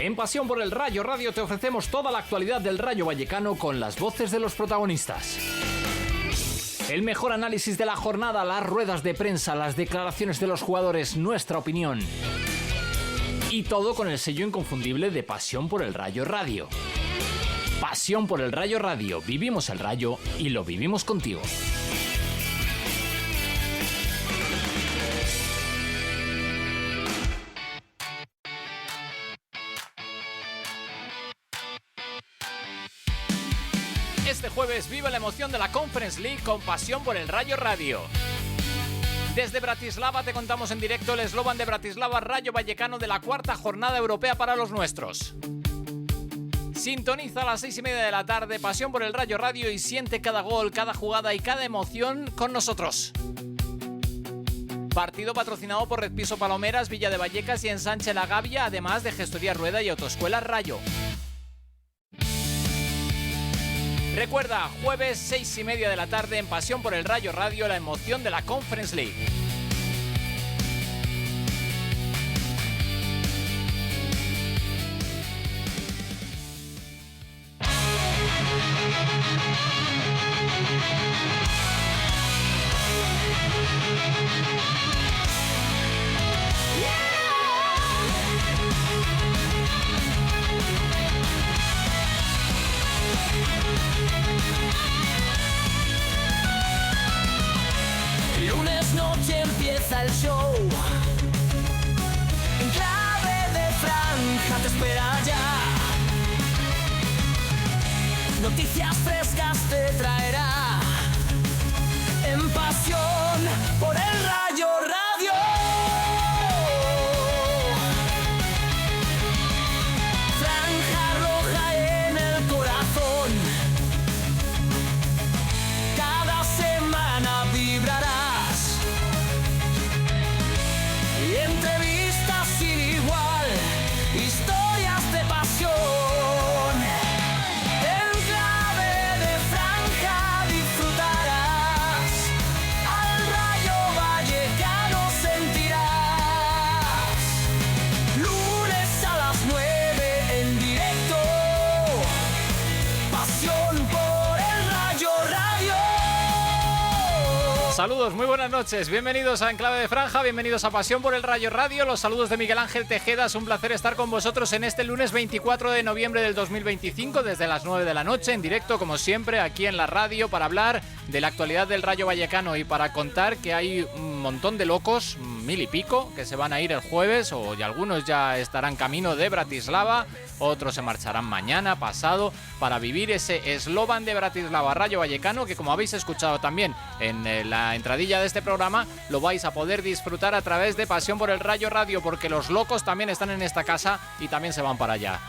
En Pasión por el Rayo Radio te ofrecemos toda la actualidad del Rayo Vallecano con las voces de los protagonistas. El mejor análisis de la jornada, las ruedas de prensa, las declaraciones de los jugadores, nuestra opinión. Y todo con el sello inconfundible de Pasión por el Rayo Radio. Pasión por el Rayo Radio. Vivimos el Rayo y lo vivimos contigo. Este jueves vive la emoción de la Conference League con Pasión por el Rayo Radio. Desde Bratislava te contamos en directo el eslogan de Bratislava Rayo Vallecano de la cuarta jornada europea para los nuestros. Sintoniza a las 6:30 de la tarde Pasión por el Rayo Radio y siente cada gol, cada jugada y cada emoción con nosotros. Partido patrocinado por Red Piso Palomeras, Villa de Vallecas y Ensanche La Gavia, además de Gestoría Rueda y Autoescuela Rayo. Recuerda, jueves 6:30 de la tarde en Pasión por el Rayo Radio, la emoción de la Conference League. El show en clave de franja te espera ya. Noticias frescas te traerá en Pasión por el Rayo Radio. Franja roja en el corazón, cada semana vibrarás. Entrevistas sin igual, historias de pasión. En clave de franja disfrutarás, al Rayo Vallecano sentirás. Lunes a las 9 en directo, Pasión por el Rayo Radio. Saludos, muy buenas noches, bienvenidos a Enclave de Franja, bienvenidos a Pasión por el Rayo Radio, los saludos de Miguel Ángel Tejeda, es un placer estar con vosotros en este lunes 24 de noviembre del 2025, desde las 9 de la noche, en directo como siempre, aquí en la radio, para hablar de la actualidad del Rayo Vallecano y para contar que hay un montón de locos, 1000 y pico, que se van a ir el jueves, o y algunos ya estarán camino de Bratislava, otros se marcharán mañana, pasado, para vivir ese eslogan de Bratislava Rayo Vallecano, que como habéis escuchado también en la entradilla de este programa, lo vais a poder disfrutar a través de Pasión por el Rayo Radio, porque los locos también están en esta casa y también se van para allá.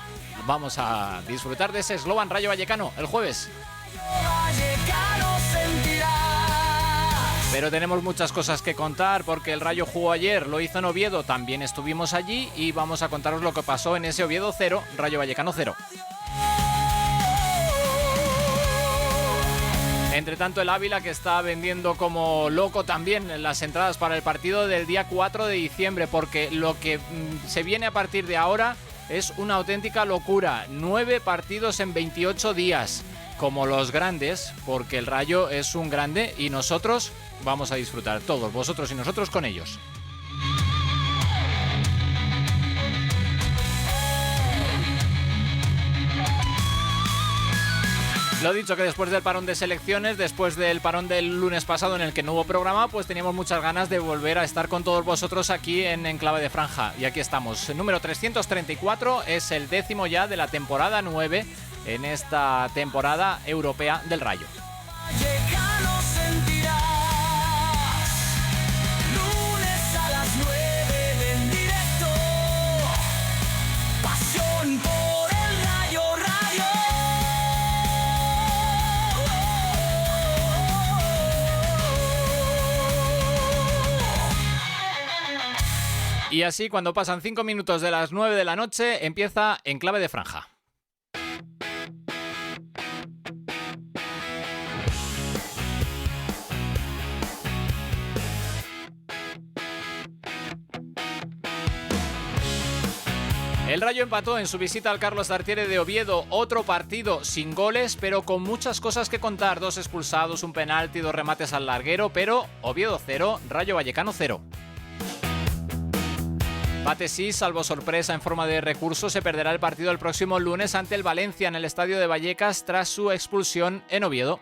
Vamos a disfrutar de ese eslogan Rayo Vallecano el jueves. Pero tenemos muchas cosas que contar porque el Rayo jugó ayer, lo hizo en Oviedo, también estuvimos allí y vamos a contaros lo que pasó en ese Oviedo 0, Rayo Vallecano 0. Entre tanto, el Ávila, que está vendiendo como loco también las entradas para el partido del día 4 de diciembre, porque lo que se viene a partir de ahora es una auténtica locura. 9 partidos en 28 días, como los grandes, porque el Rayo es un grande y nosotros vamos a disfrutar, todos, vosotros y nosotros con ellos. Lo dicho, que después del parón de selecciones, después del parón del lunes pasado en el que no hubo programa, pues teníamos muchas ganas de volver a estar con todos vosotros aquí en Enclave de Franja. Y aquí estamos. El número 334 es el 10º ya de la temporada 9 en esta temporada europea del Rayo. Lunes a las 9 en directo, Pasión por el Rayo Radio. Y así, cuando pasan 5 minutos de las 9 de la noche, empieza Enclave de Franja. El Rayo empató en su visita al Carlos Tartiere de Oviedo, otro partido sin goles, pero con muchas cosas que contar. 2 expulsados, un penalti, 2 remates al larguero, pero Oviedo 0, Rayo Vallecano 0. Bate sí, salvo sorpresa en forma de recurso, se perderá el partido el próximo lunes ante el Valencia en el estadio de Vallecas tras su expulsión en Oviedo.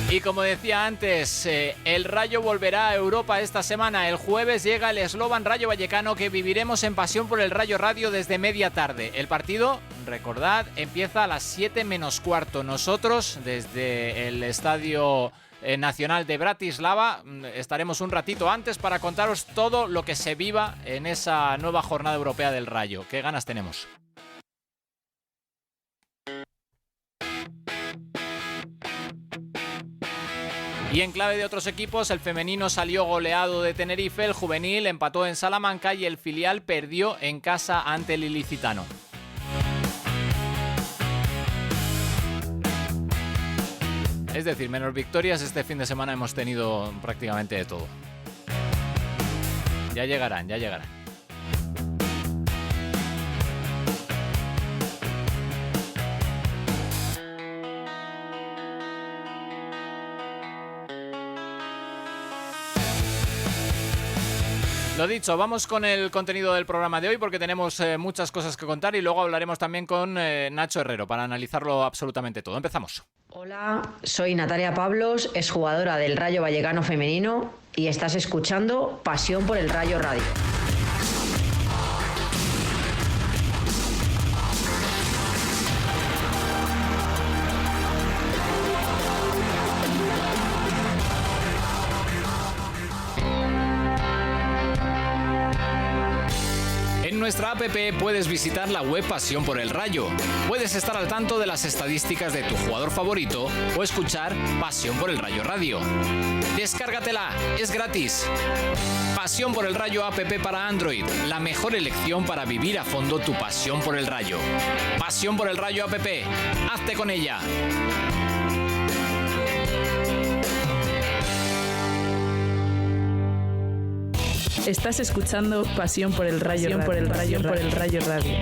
Y como decía antes, el Rayo volverá a Europa esta semana. El jueves llega el Slovan Rayo Vallecano que viviremos en Pasión por el Rayo Radio desde media tarde. El partido, recordad, empieza a las 7 menos cuarto. Nosotros, desde el Estadio Nacional de Bratislava, estaremos un ratito antes para contaros todo lo que se viva en esa nueva jornada europea del Rayo. ¿Qué ganas tenemos? Y en clave de otros equipos, el femenino salió goleado de Tenerife, el juvenil empató en Salamanca y el filial perdió en casa ante el Ilicitano. Es decir, menos victorias, este fin de semana hemos tenido prácticamente de todo. Ya llegarán, ya llegarán. Lo dicho, vamos con el contenido del programa de hoy porque tenemos muchas cosas que contar y luego hablaremos también con Nacho Herrero para analizarlo absolutamente todo. Empezamos. Hola, soy Natalia Pablos, exjugadora del Rayo Vallecano femenino y estás escuchando Pasión por el Rayo Radio. En nuestra app puedes visitar la web Pasión por el Rayo. Puedes estar al tanto de las estadísticas de tu jugador favorito o escuchar Pasión por el Rayo Radio. Descárgatela, es gratis. Pasión por el Rayo app para Android, la mejor elección para vivir a fondo tu pasión por el Rayo. Pasión por el Rayo app, hazte con ella. Estás escuchando Pasión por el Rayo, Pasión por el Rayo, por el Rayo Radio.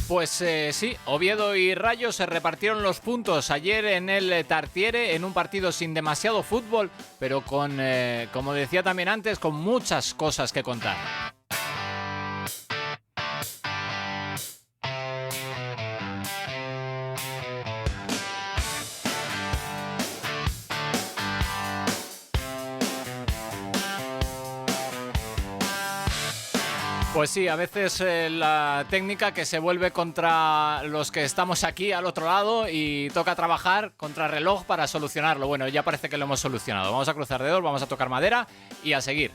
Pues sí, Oviedo y Rayo se repartieron los puntos ayer en el Tartiere en un partido sin demasiado fútbol, pero con, como decía también antes, con muchas cosas que contar. Pues sí, a veces la técnica que se vuelve contra los que estamos aquí al otro lado y toca trabajar contra reloj para solucionarlo. Bueno, ya parece que lo hemos solucionado. Vamos a cruzar dedos, vamos a tocar madera y a seguir.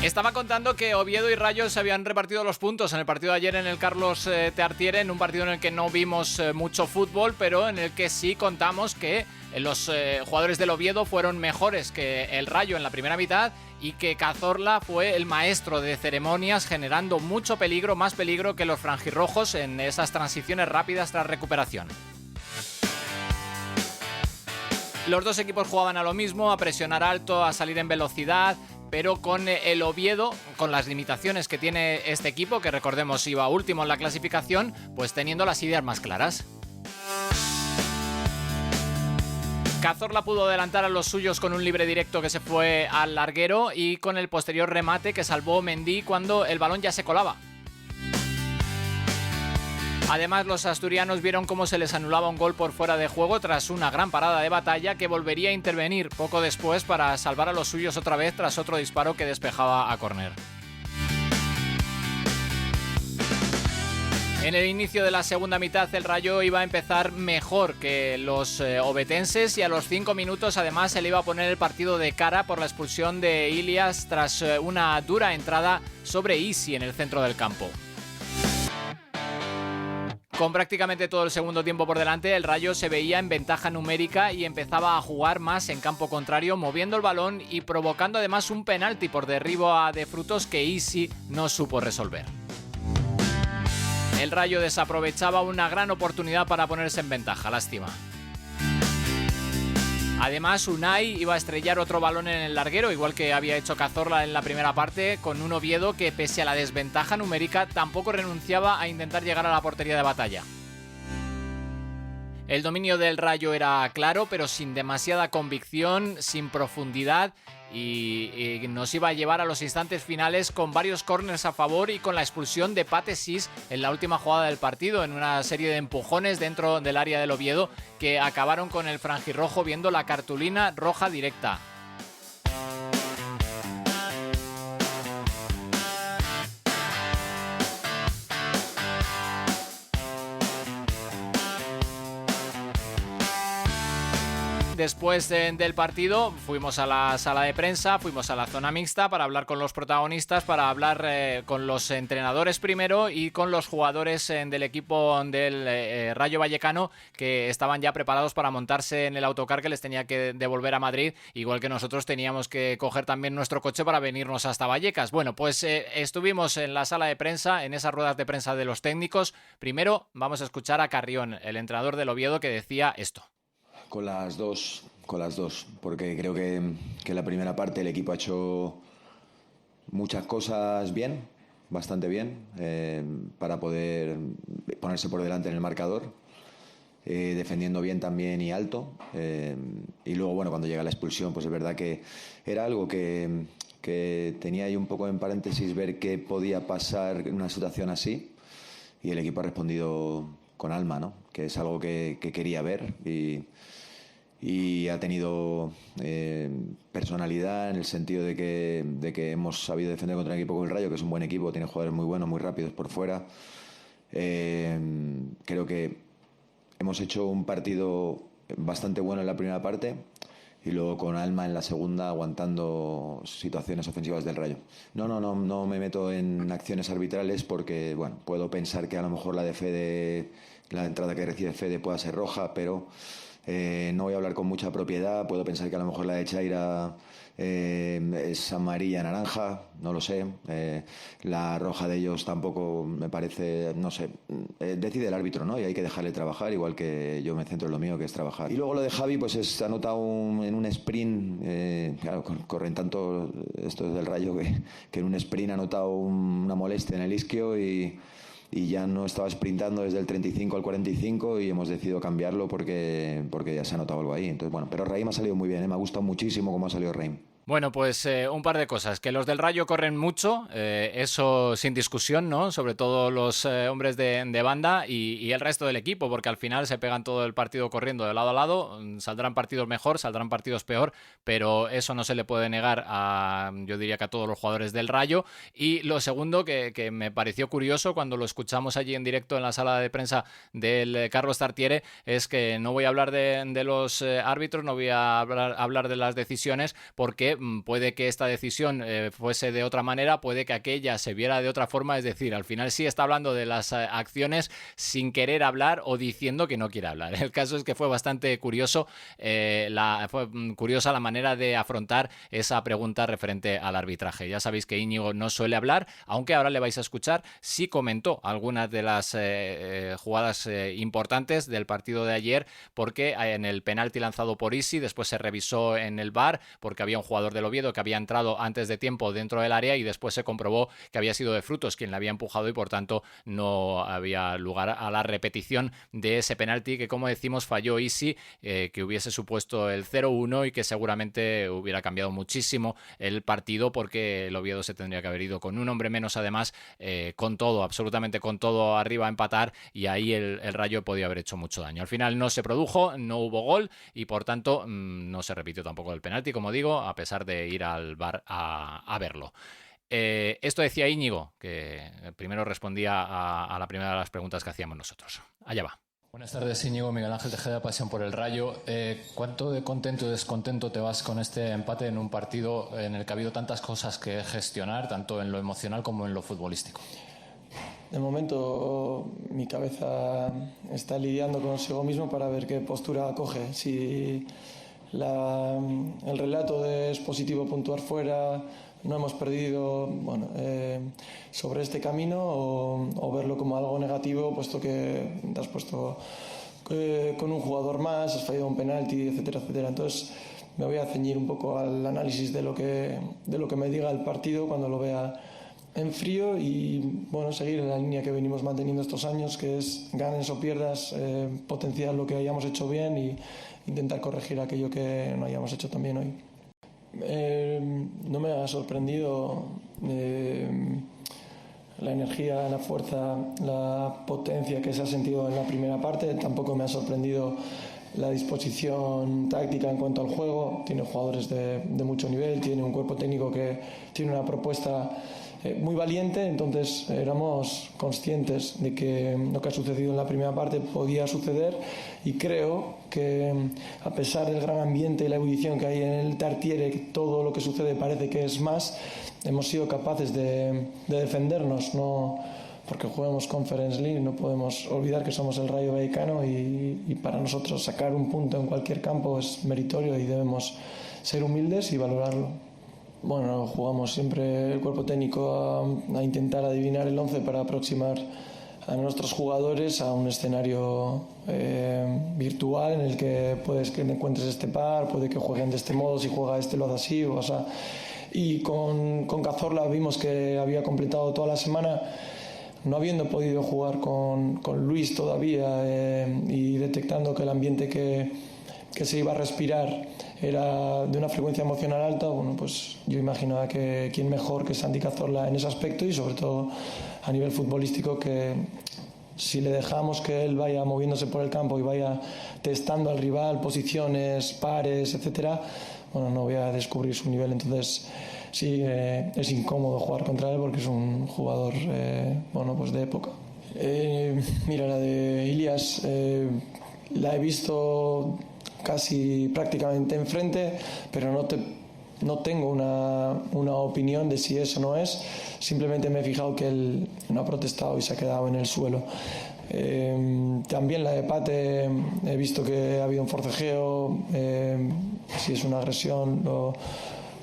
Estaba contando que Oviedo y Rayo se habían repartido los puntos en el partido de ayer en el Carlos Tartiere, en un partido en el que no vimos mucho fútbol, pero en el que sí contamos que los jugadores del Oviedo fueron mejores que el Rayo en la primera mitad y que Cazorla fue el maestro de ceremonias, generando mucho peligro, más peligro que los franjirrojos en esas transiciones rápidas tras recuperación. Los dos equipos jugaban a lo mismo, a presionar alto, a salir en velocidad, pero con el Oviedo, con las limitaciones que tiene este equipo, que recordemos iba último en la clasificación, pues teniendo las ideas más claras. Cazorla pudo adelantar a los suyos con un libre directo que se fue al larguero y con el posterior remate que salvó Mendy cuando el balón ya se colaba. Además, los asturianos vieron cómo se les anulaba un gol por fuera de juego tras una gran parada de Batalla que volvería a intervenir poco después para salvar a los suyos otra vez tras otro disparo que despejaba a córner. En el inicio de la segunda mitad el Rayo iba a empezar mejor que los obetenses y a los 5 minutos además se le iba a poner el partido de cara por la expulsión de Ilias tras una dura entrada sobre Isi en el centro del campo. Con prácticamente todo el segundo tiempo por delante, el Rayo se veía en ventaja numérica y empezaba a jugar más en campo contrario, moviendo el balón y provocando además un penalti por derribo a De Frutos que Isi no supo resolver. El Rayo desaprovechaba una gran oportunidad para ponerse en ventaja, lástima. Además, Unai iba a estrellar otro balón en el larguero, igual que había hecho Cazorla en la primera parte, con un Oviedo que, pese a la desventaja numérica, tampoco renunciaba a intentar llegar a la portería de Batalla. El dominio del Rayo era claro, pero sin demasiada convicción, sin profundidad, y nos iba a llevar a los instantes finales con varios córners a favor y con la expulsión de Pate Sis en la última jugada del partido, en una serie de empujones dentro del área del Oviedo que acabaron con el franjirrojo viendo la cartulina roja directa. Después del partido fuimos a la sala de prensa, fuimos a la zona mixta para hablar con los protagonistas, para hablar con los entrenadores primero y con los jugadores del equipo del Rayo Vallecano que estaban ya preparados para montarse en el autocar que les tenía que devolver a Madrid, igual que nosotros teníamos que coger también nuestro coche para venirnos hasta Vallecas. Bueno, pues estuvimos en la sala de prensa, en esas ruedas de prensa de los técnicos. Primero vamos a escuchar a Carrión, el entrenador del Oviedo, que decía esto. Con las dos, porque creo que en la primera parte el equipo ha hecho muchas cosas bien, bastante bien, para poder ponerse por delante en el marcador, defendiendo bien también y alto, y luego, bueno, cuando llega la expulsión, pues es verdad que era algo que tenía ahí un poco en paréntesis ver qué podía pasar en una situación así, y el equipo ha respondido con alma, ¿no? Que es algo que quería ver y ha tenido personalidad en el sentido de que hemos sabido defender contra un equipo como el Rayo, que es un buen equipo, tiene jugadores muy buenos, muy rápidos por fuera. Creo que hemos hecho un partido bastante bueno en la primera parte y luego con alma en la segunda, aguantando situaciones ofensivas del Rayo. No me meto en acciones arbitrales porque, bueno, puedo pensar que a lo mejor la de Fede, la entrada que recibe Fede pueda ser roja, pero no voy a hablar con mucha propiedad. Puedo pensar que a lo mejor la de Chaira es amarilla naranja, no lo sé. La roja de ellos tampoco me parece, no sé, decide el árbitro, ¿no? Y hay que dejarle trabajar, igual que yo me centro en lo mío, que es trabajar. Y luego lo de Javi, pues ha anotado en un sprint, claro, corren tanto estos del Rayo que en un sprint ha anotado una molestia en el isquio y ya no estaba sprintando desde el 35 al 45 y hemos decidido cambiarlo porque ya se ha notado algo ahí. Entonces, bueno, pero Raim ha salido muy bien, me ha gustado muchísimo cómo ha salido Raim. Bueno, pues un par de cosas. Que los del Rayo corren mucho, eso sin discusión, ¿no? Sobre todo los hombres de banda y el resto del equipo, porque al final se pegan todo el partido corriendo de lado a lado. Saldrán partidos mejor, saldrán partidos peor, pero eso no se le puede negar yo diría que a todos los jugadores del Rayo. Y lo segundo que me pareció curioso cuando lo escuchamos allí en directo en la sala de prensa del Carlos Tartiere es que no voy a hablar de los árbitros, no voy a hablar de las decisiones, porque puede que esta decisión fuese de otra manera, puede que aquella se viera de otra forma, es decir, al final sí está hablando de las acciones sin querer hablar o diciendo que no quiere hablar. El caso es que fue bastante curioso, fue curiosa la manera de afrontar esa pregunta referente al arbitraje. Ya sabéis que Íñigo no suele hablar, aunque ahora le vais a escuchar, sí comentó algunas de las jugadas importantes del partido de ayer, porque en el penalti lanzado por Isi, después se revisó en el VAR, porque había un jugador del Oviedo que había entrado antes de tiempo dentro del área y después se comprobó que había sido De Frutos quien le había empujado y por tanto no había lugar a la repetición de ese penalti que, como decimos, falló Isi, que hubiese supuesto el 0-1 y que seguramente hubiera cambiado muchísimo el partido, porque el Oviedo se tendría que haber ido con un hombre menos, además, con todo, absolutamente con todo arriba a empatar, y ahí el Rayo podía haber hecho mucho daño. Al final no se produjo, no hubo gol y por tanto no se repitió tampoco el penalti, como digo, a pesar de ir al VAR a verlo. Esto decía Íñigo, que primero respondía a la primera de las preguntas que hacíamos nosotros. Allá va. Buenas tardes, Íñigo. Miguel Ángel Tejeda, Pasión por el Rayo. ¿Cuánto de contento y descontento te vas con este empate en un partido en el que ha habido tantas cosas que gestionar, tanto en lo emocional como en lo futbolístico? De momento mi cabeza está lidiando consigo mismo para ver qué postura coge. Si el relato de es positivo puntuar fuera, no hemos perdido sobre este camino, o verlo como algo negativo, puesto que te has puesto con un jugador más, has fallado un penalti, etcétera, etcétera. Entonces me voy a ceñir un poco al análisis de lo que me diga el partido cuando lo vea en frío, y seguir en la línea que venimos manteniendo estos años, que es ganes o pierdas, potenciar lo que hayamos hecho bien y intentar corregir aquello que no hayamos hecho tan bien hoy. No me ha sorprendido la energía, la fuerza, la potencia que se ha sentido en la primera parte. Tampoco me ha sorprendido la disposición táctica en cuanto al juego. Tiene jugadores de mucho nivel, tiene un cuerpo técnico que tiene una propuesta muy valiente. Entonces éramos conscientes de que lo que ha sucedido en la primera parte podía suceder, y creo que, a pesar del gran ambiente y la ebullición que hay en el Tartiere, que todo lo que sucede parece que es más, hemos sido capaces de defendernos, no porque juguemos Conference League. No podemos olvidar que somos el Rayo Vallecano, y para nosotros sacar un punto en cualquier campo es meritorio y debemos ser humildes y valorarlo. Jugamos siempre el cuerpo técnico a intentar adivinar el 11 para aproximar a nuestros jugadores a un escenario virtual en el que puedes que encuentres este par, puede que jueguen de este modo, si juega este lo hace así, y con Cazorla vimos que había completado toda la semana, no habiendo podido jugar con Luis todavía, y detectando que el ambiente que se iba a respirar era de una frecuencia emocional alta. Pues yo imaginaba que quién mejor que Santi Cazorla en ese aspecto, y sobre todo a nivel futbolístico, que si le dejamos que él vaya moviéndose por el campo y vaya testando al rival, posiciones, pares, etcétera, no voy a descubrir su nivel. Entonces sí, es incómodo jugar contra él porque es un jugador de época. Mira, la de Ilias la he visto casi prácticamente enfrente, pero no tengo una opinión de si eso no es. Simplemente me he fijado que él no ha protestado y se ha quedado en el suelo. También la de Pate, he visto que ha habido un forcejeo. Si es una agresión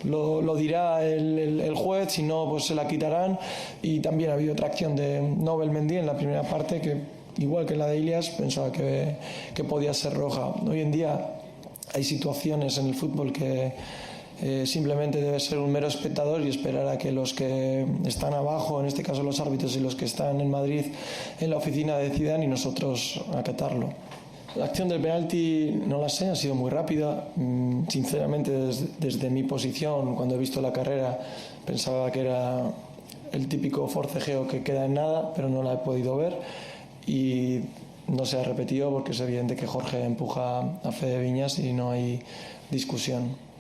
lo dirá el juez, si no pues se la quitarán. Y también ha habido otra acción de Nobel Mendy en la primera parte que, igual que la de Ilias, pensaba que podía ser roja. Hoy en día hay situaciones en el fútbol que simplemente debe ser un mero espectador y esperar a que los que están abajo, en este caso los árbitros, y los que están en Madrid en la oficina decidan, y nosotros acatarlo. La acción del penalti no la sé, ha sido muy rápida. Sinceramente, desde mi posición, cuando he visto la carrera, pensaba que era el típico forcejeo que queda en nada, pero no la he podido ver. Y no se ha repetido porque es evidente que Jorge empuja a Fede Viñas y no hay discusión.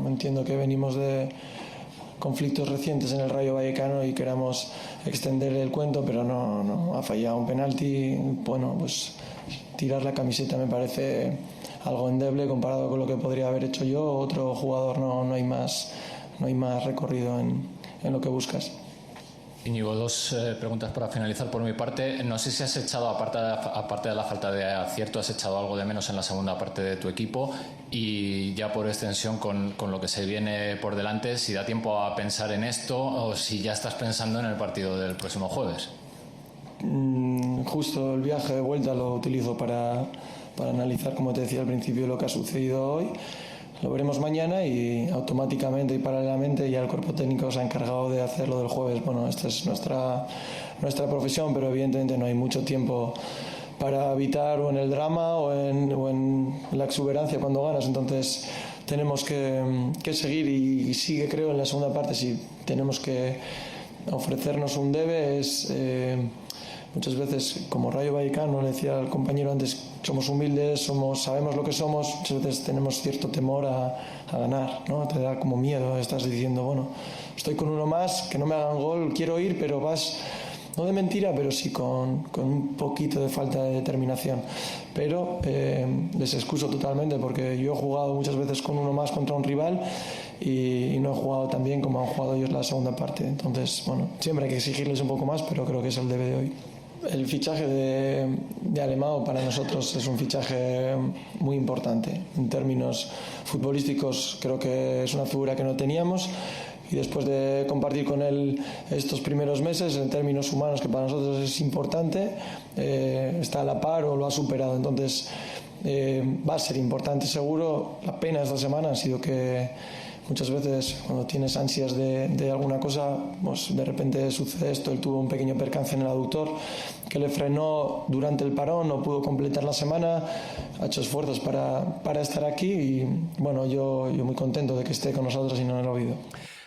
Entiendo que venimos de conflictos recientes en el Rayo Vallecano y queramos extender el cuento, pero no ha fallado un penalti. Pues tirar la camiseta me parece algo endeble comparado con lo que podría haber hecho yo o otro jugador. No hay más recorrido en lo que buscas. Íñigo, dos preguntas para finalizar por mi parte. No sé si has echado, aparte de la falta de acierto, has echado algo de menos en la segunda parte de tu equipo, y ya por extensión con lo que se viene por delante, si da tiempo a pensar en esto o si ya estás pensando en el partido del próximo jueves. Justo el viaje de vuelta lo utilizo para analizar, como te decía al principio, lo que ha sucedido hoy. Lo veremos mañana y automáticamente y paralelamente ya el cuerpo técnico se ha encargado de hacerlo del jueves. Esta es nuestra profesión, pero evidentemente no hay mucho tiempo para evitar o en el drama o en la exuberancia cuando ganas. Entonces tenemos que seguir, y sí que creo en la segunda parte, si tenemos que ofrecernos un debe, es muchas veces, como Rayo Vallecano, le decía al compañero antes, somos humildes, sabemos lo que somos, muchas veces tenemos cierto temor a ganar, ¿no? Te da como miedo, estás diciendo, bueno, estoy con uno más, que no me hagan gol, quiero ir, pero vas, no de mentira, pero sí con un poquito de falta de determinación. Pero les excuso totalmente, porque yo he jugado muchas veces con uno más contra un rival y no he jugado tan bien como han jugado ellos la segunda parte. Entonces, bueno, siempre hay que exigirles un poco más, pero creo que es el debe de hoy. El fichaje de Alemão para nosotros es un fichaje muy importante. En términos futbolísticos creo que es una figura que no teníamos, y después de compartir con él estos primeros meses, en términos humanos, que para nosotros es importante, está a la par o lo ha superado. Entonces va a ser importante seguro. La pena esta semana ha sido que muchas veces cuando tienes ansias de alguna cosa, pues de repente sucede esto. Él tuvo un pequeño percance en el aductor que le frenó durante el parón, no pudo completar la semana, ha hecho esfuerzos para estar aquí, y bueno, yo muy contento de que esté con nosotros y no en el Oviedo.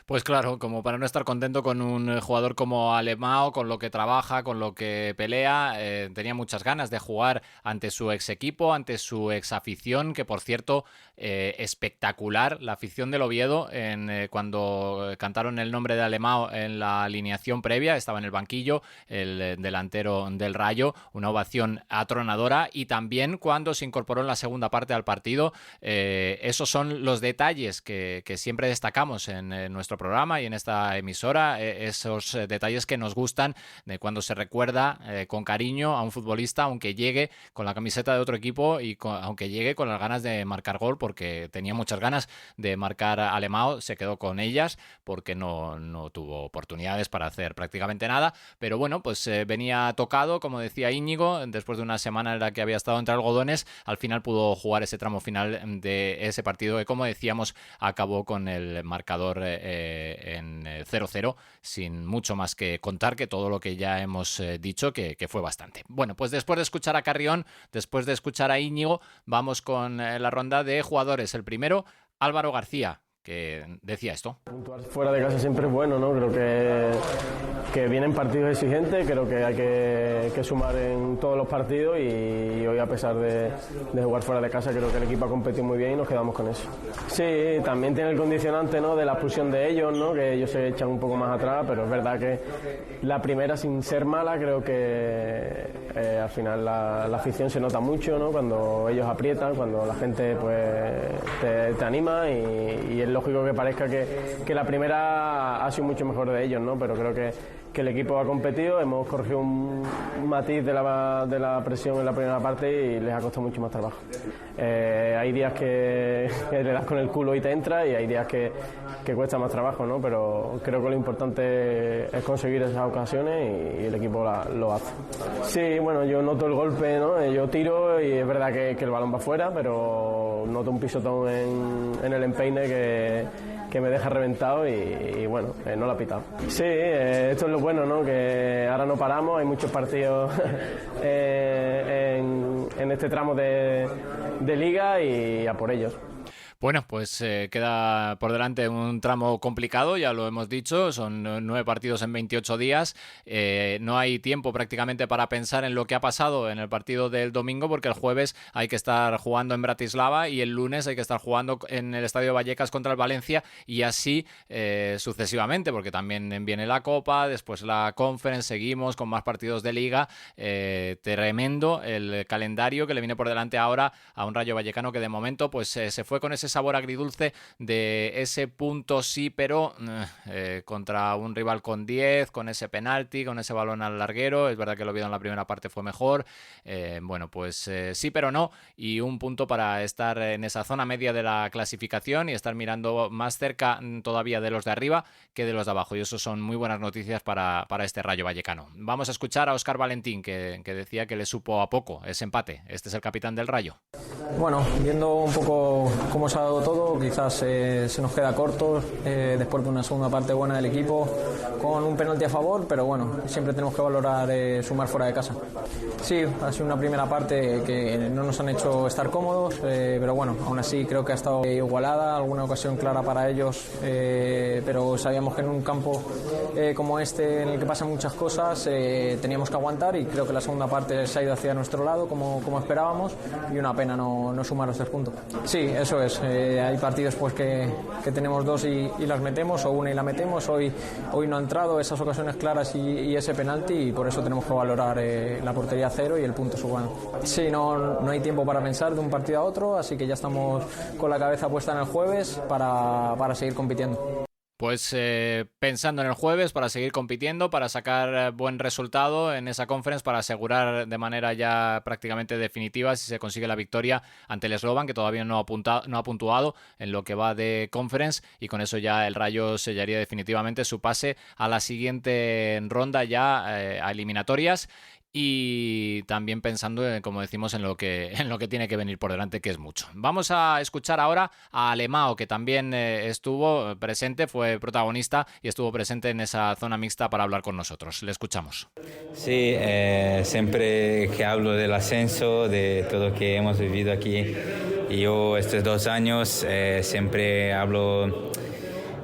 Pues claro, como para no estar contento con un jugador como Alemão, con lo que trabaja, con lo que pelea, tenía muchas ganas de jugar ante su ex equipo, ante su ex afición, que por cierto, espectacular la afición del Oviedo cuando cantaron el nombre de Alemão en la alineación previa, estaba en el banquillo el delantero del Rayo, una ovación atronadora, y también cuando se incorporó en la segunda parte al partido. Esos son los detalles que siempre destacamos en nuestro programa y en esta emisora, esos detalles que nos gustan de cuando se recuerda con cariño a un futbolista, aunque llegue con la camiseta de otro equipo y aunque llegue con las ganas de marcar gol, porque tenía muchas ganas de marcar a Alemão, se quedó con ellas porque no tuvo oportunidades para hacer prácticamente nada, pero bueno, pues venía tocado, como decía Íñigo, después de una semana en la que había estado entre algodones, al final pudo jugar ese tramo final de ese partido que, como decíamos, acabó con el marcador en 0-0, sin mucho más que contar, que todo lo que ya hemos dicho, que fue bastante. Bueno, pues después de escuchar a Carrión, después de escuchar a Íñigo, vamos con la ronda de jugadores. El primero, Álvaro García, que decía esto. Puntuar fuera de casa siempre es bueno, ¿no? Creo que vienen partidos exigentes, creo que hay que sumar en todos los partidos, y hoy, a pesar de jugar fuera de casa, creo que el equipo ha competido muy bien y nos quedamos con eso. Sí, también tiene el condicionante, ¿no?, de la expulsión de ellos, ¿no?, que ellos se echan un poco más atrás, pero es verdad que la primera, sin ser mala, creo que al final la afición se nota mucho, ¿no?, cuando ellos aprietan, cuando la gente pues te anima, y es lógico que parezca que la primera ha sido mucho mejor de ellos, ¿no?, pero creo que el equipo ha competido, hemos corregido un matiz de la presión en la primera parte y les ha costado mucho más trabajo. Hay días que le das con el culo y te entra, y hay días que cuesta más trabajo, ¿no?, pero creo que lo importante es conseguir esas ocasiones, y el equipo lo hace. Sí, bueno, yo noto el golpe, ¿no?, yo tiro y es verdad que el balón va fuera, pero noto un pisotón en el empeine que me deja reventado, y bueno, no lo ha pitado. Sí, esto es lo bueno, ¿no?, que ahora no paramos, hay muchos partidos en este tramo de liga, y a por ellos. Bueno, pues queda por delante un tramo complicado, ya lo hemos dicho, son 9 partidos en 28 días, no hay tiempo prácticamente para pensar en lo que ha pasado en el partido del domingo, porque el jueves hay que estar jugando en Bratislava y el lunes hay que estar jugando en el Estadio Vallecas contra el Valencia, y así sucesivamente, porque también viene la Copa, después la Conference, seguimos con más partidos de Liga, tremendo el calendario que le viene por delante ahora a un Rayo Vallecano que de momento pues se fue con ese sabor agridulce de ese punto sí, pero contra un rival con 10, con ese penalti, con ese balón al larguero. Es verdad que el Oviedo en la primera parte fue mejor, bueno, pues sí pero no, y un punto para estar en esa zona media de la clasificación y estar mirando más cerca todavía de los de arriba que de los de abajo, y eso son muy buenas noticias para este Rayo Vallecano. Vamos a escuchar a Óscar Valentín, que decía que le supo a poco ese empate. Este es el capitán del Rayo. Bueno, viendo un poco cómo se ha dado todo, quizás se nos queda corto después de una segunda parte buena del equipo con un penalti a favor, pero bueno, siempre tenemos que valorar sumar fuera de casa. Sí, ha sido una primera parte que no nos han hecho estar cómodos, pero bueno, aún así creo que ha estado igualada, alguna ocasión clara para ellos, pero sabíamos que en un campo como este, en el que pasan muchas cosas, teníamos que aguantar, y creo que la segunda parte se ha ido hacia nuestro lado como esperábamos, y una pena no sumar los 3 puntos. Sí, eso es, hay partidos pues que tenemos 2 y las metemos, o una y la metemos. Hoy no ha entrado esas ocasiones claras y ese penalti, y por eso tenemos que valorar la portería 0 y el punto subano. Sí, no hay tiempo para pensar de un partido a otro, así que ya estamos con la cabeza puesta en el jueves para seguir compitiendo. Pues pensando en el jueves para seguir compitiendo, para sacar buen resultado en esa conference, para asegurar de manera ya prácticamente definitiva si se consigue la victoria ante el Slovan, que todavía no ha puntuado en lo que va de conference, y con eso ya el Rayo sellaría definitivamente su pase a la siguiente ronda ya a eliminatorias. Y también pensando, como decimos, en lo que tiene que venir por delante, que es mucho. Vamos a escuchar ahora a Alemão, que también estuvo presente, fue protagonista y estuvo presente en esa zona mixta para hablar con nosotros. Le escuchamos. Sí, siempre que hablo del ascenso, de todo lo que hemos vivido aquí, y yo estos 2 años siempre hablo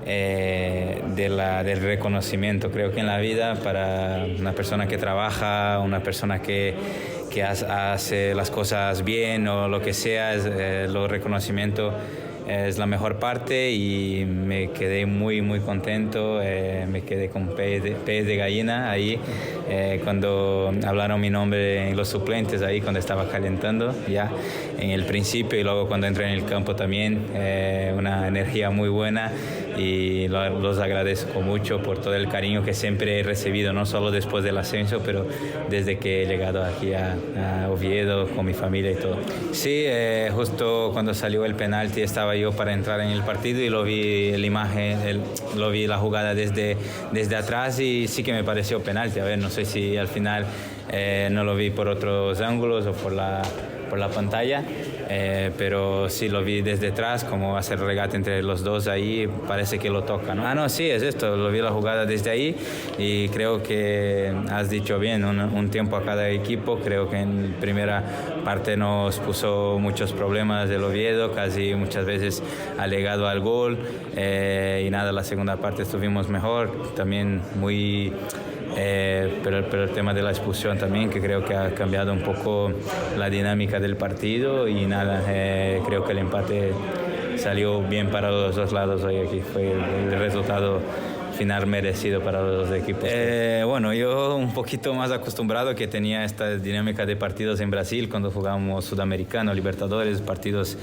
del reconocimiento. Creo que en la vida, para una persona que trabaja, una persona que hace las cosas bien o lo que sea, el reconocimiento es la mejor parte, y me quedé muy contento, me quedé con pez de gallina ahí cuando hablaron mi nombre en los suplentes, ahí cuando estaba calentando ya en el principio, y luego cuando entré en el campo también, una energía muy buena, y los agradezco mucho por todo el cariño que siempre he recibido, no solo después del ascenso, pero desde que he llegado aquí a Oviedo con mi familia y todo. Sí, justo cuando salió el penalti estaba yo para entrar en el partido, y lo vi lo vi la jugada desde atrás, y sí que me pareció penalti. A ver, no sé si al final no lo vi por otros ángulos o por la pantalla, pero sí lo vi desde atrás, como hacer regate entre los dos ahí, parece que lo toca, ¿no? No, sí, es esto, lo vi la jugada desde ahí, y creo que has dicho bien, un tiempo a cada equipo. Creo que en primera parte nos puso muchos problemas el Oviedo, casi muchas veces ha llegado al gol, y nada, la segunda parte estuvimos mejor, también muy... pero el tema de la expulsión también, que creo que ha cambiado un poco la dinámica del partido, y nada, creo que el empate salió bien para los 2 lados hoy aquí, fue el resultado final merecido para los 2 equipos. Bueno, yo un poquito más acostumbrado, que tenía esta dinámica de partidos en Brasil cuando jugábamos Sudamericano, Libertadores, partidos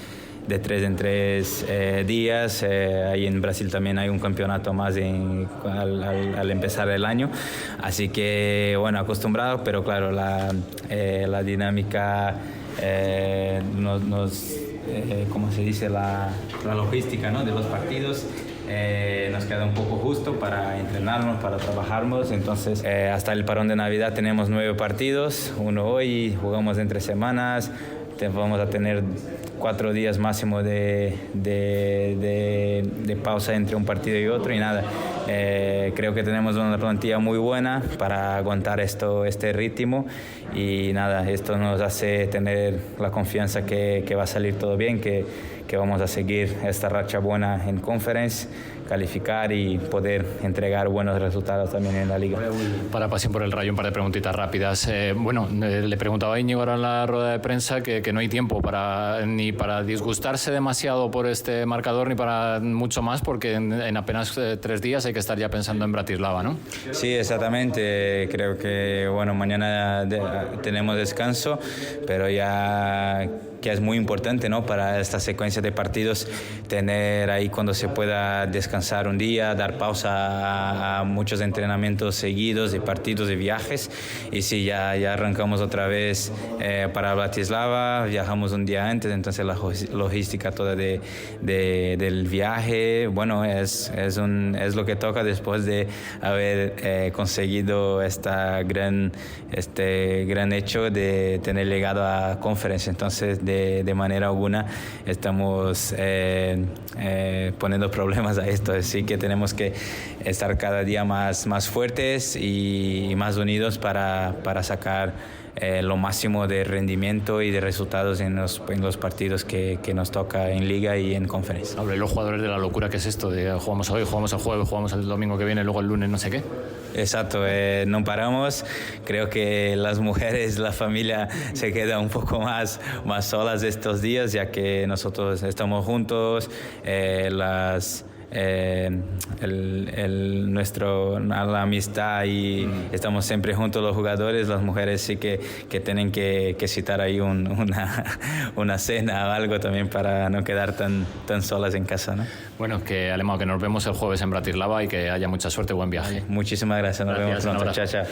de 3 en 3 días. Ahí en Brasil también hay un campeonato más al empezar el año, así que bueno, acostumbrado, pero claro, la dinámica ¿cómo se dice? La logística, ¿no?, de los partidos nos queda un poco justo para entrenarnos, para trabajarnos. Entonces hasta el parón de Navidad tenemos 9 partidos, uno hoy, jugamos entre semanas, vamos a tener 4 días máximo de pausa entre un partido y otro, y nada, creo que tenemos una plantilla muy buena para aguantar este ritmo, y nada, esto nos hace tener la confianza que va a salir todo bien, que vamos a seguir esta racha buena en Conference, calificar y poder entregar buenos resultados también en la Liga. Para Pasión por el Rayo, un par de preguntitas rápidas. Le preguntaba a Íñigo ahora en la rueda de prensa que no hay tiempo ni para disgustarse demasiado por este marcador, ni para mucho más, porque en apenas 3 días hay que estar ya pensando en Bratislava, ¿no? Sí, exactamente. Creo que mañana tenemos descanso, pero ya que es muy importante, ¿no?, para esta secuencia de partidos, tener ahí cuando se pueda descansar un día, dar pausa a muchos entrenamientos seguidos, de partidos, de viajes. Y sí, ya arrancamos otra vez para Bratislava, viajamos un día antes, entonces la logística toda del viaje, bueno, es lo que toca después de haber conseguido este gran hecho de tener llegado a Conference. Entonces, de manera alguna estamos poniendo problemas a esto, así que tenemos que estar cada día más fuertes y más unidos para sacar lo máximo de rendimiento y de resultados en los partidos que nos toca en Liga y en Conference. Hablen los jugadores de la locura que es esto, de jugamos hoy, jugamos el jueves, jugamos el domingo que viene, luego el lunes no sé qué. Exacto, no paramos. Creo que las mujeres, la familia se queda un poco más solas estos días, ya que nosotros estamos juntos, la amistad y estamos siempre juntos los jugadores. Las mujeres sí que tienen que citar ahí una cena o algo también para no quedar tan solas en casa, ¿no? Bueno, que Alemão, que nos vemos el jueves en Bratislava y que haya mucha suerte, buen viaje. Muchísimas gracias, nos vemos pronto. Chao, chao.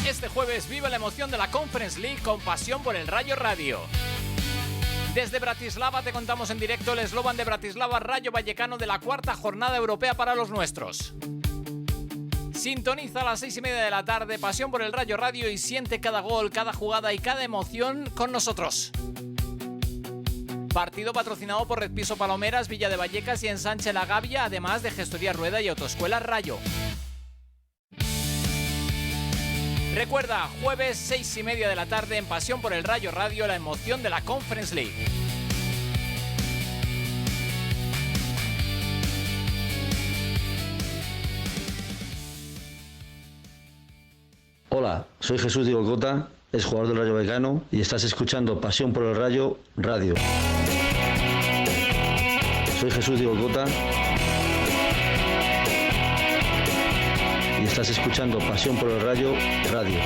Este jueves vive la emoción de la Conference League con pasión por el Rayo Radio. Desde Bratislava te contamos en directo el eslogan de Bratislava Rayo Vallecano de la cuarta jornada europea para los nuestros. Sintoniza a las 6:30 de la tarde pasión por el Rayo Radio y siente cada gol, cada jugada y cada emoción con nosotros. Partido patrocinado por Red Piso Palomeras, Villa de Vallecas y Ensanche La Gavia, además de Gestoría Rueda y Autoescuela Rayo. Recuerda, jueves 6:30 de la tarde en Pasión por el Rayo Radio, la emoción de la Conference League. Hola, soy Jesús Diego Cota, exjugador del Rayo Vallecano y estás escuchando Pasión por el Rayo Radio. Soy Jesús Diego Cota y estás escuchando Pasión por el Rayo Radio.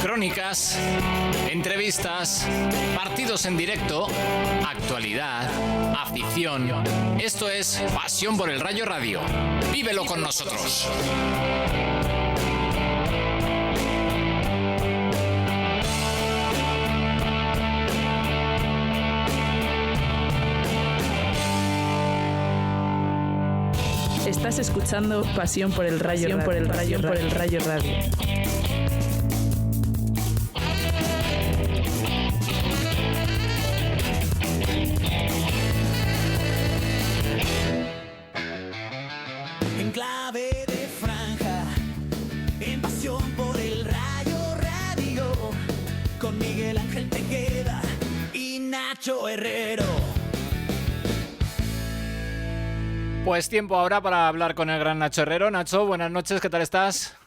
Crónicas, entrevistas, partidos en directo, actualidad, afición. Esto es Pasión por el Rayo Radio. Vívelo con nosotros. Estás escuchando Pasión por el Rayo Radio. Por el Rayo Radio. En clave de franja, en Pasión por el Rayo Radio, con Miguel Ángel Tejeda y Nacho Herrero. Pues tiempo ahora para hablar con el gran Nacho Herrero. Nacho, buenas noches, ¿qué tal estás?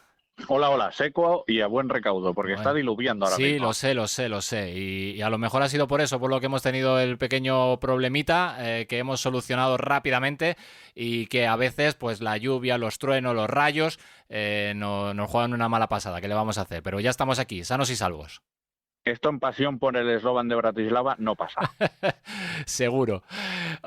Hola, seco y a buen recaudo, porque está diluviando ahora mismo. Sí, lo sé. Y a lo mejor ha sido por eso, por lo que hemos tenido el pequeño problemita que hemos solucionado rápidamente y que a veces pues la lluvia, los truenos, los rayos nos juegan una mala pasada. ¿Qué le vamos a hacer? Pero ya estamos aquí, sanos y salvos. Esto en Pasión por el eslogan de Bratislava no pasa. Seguro.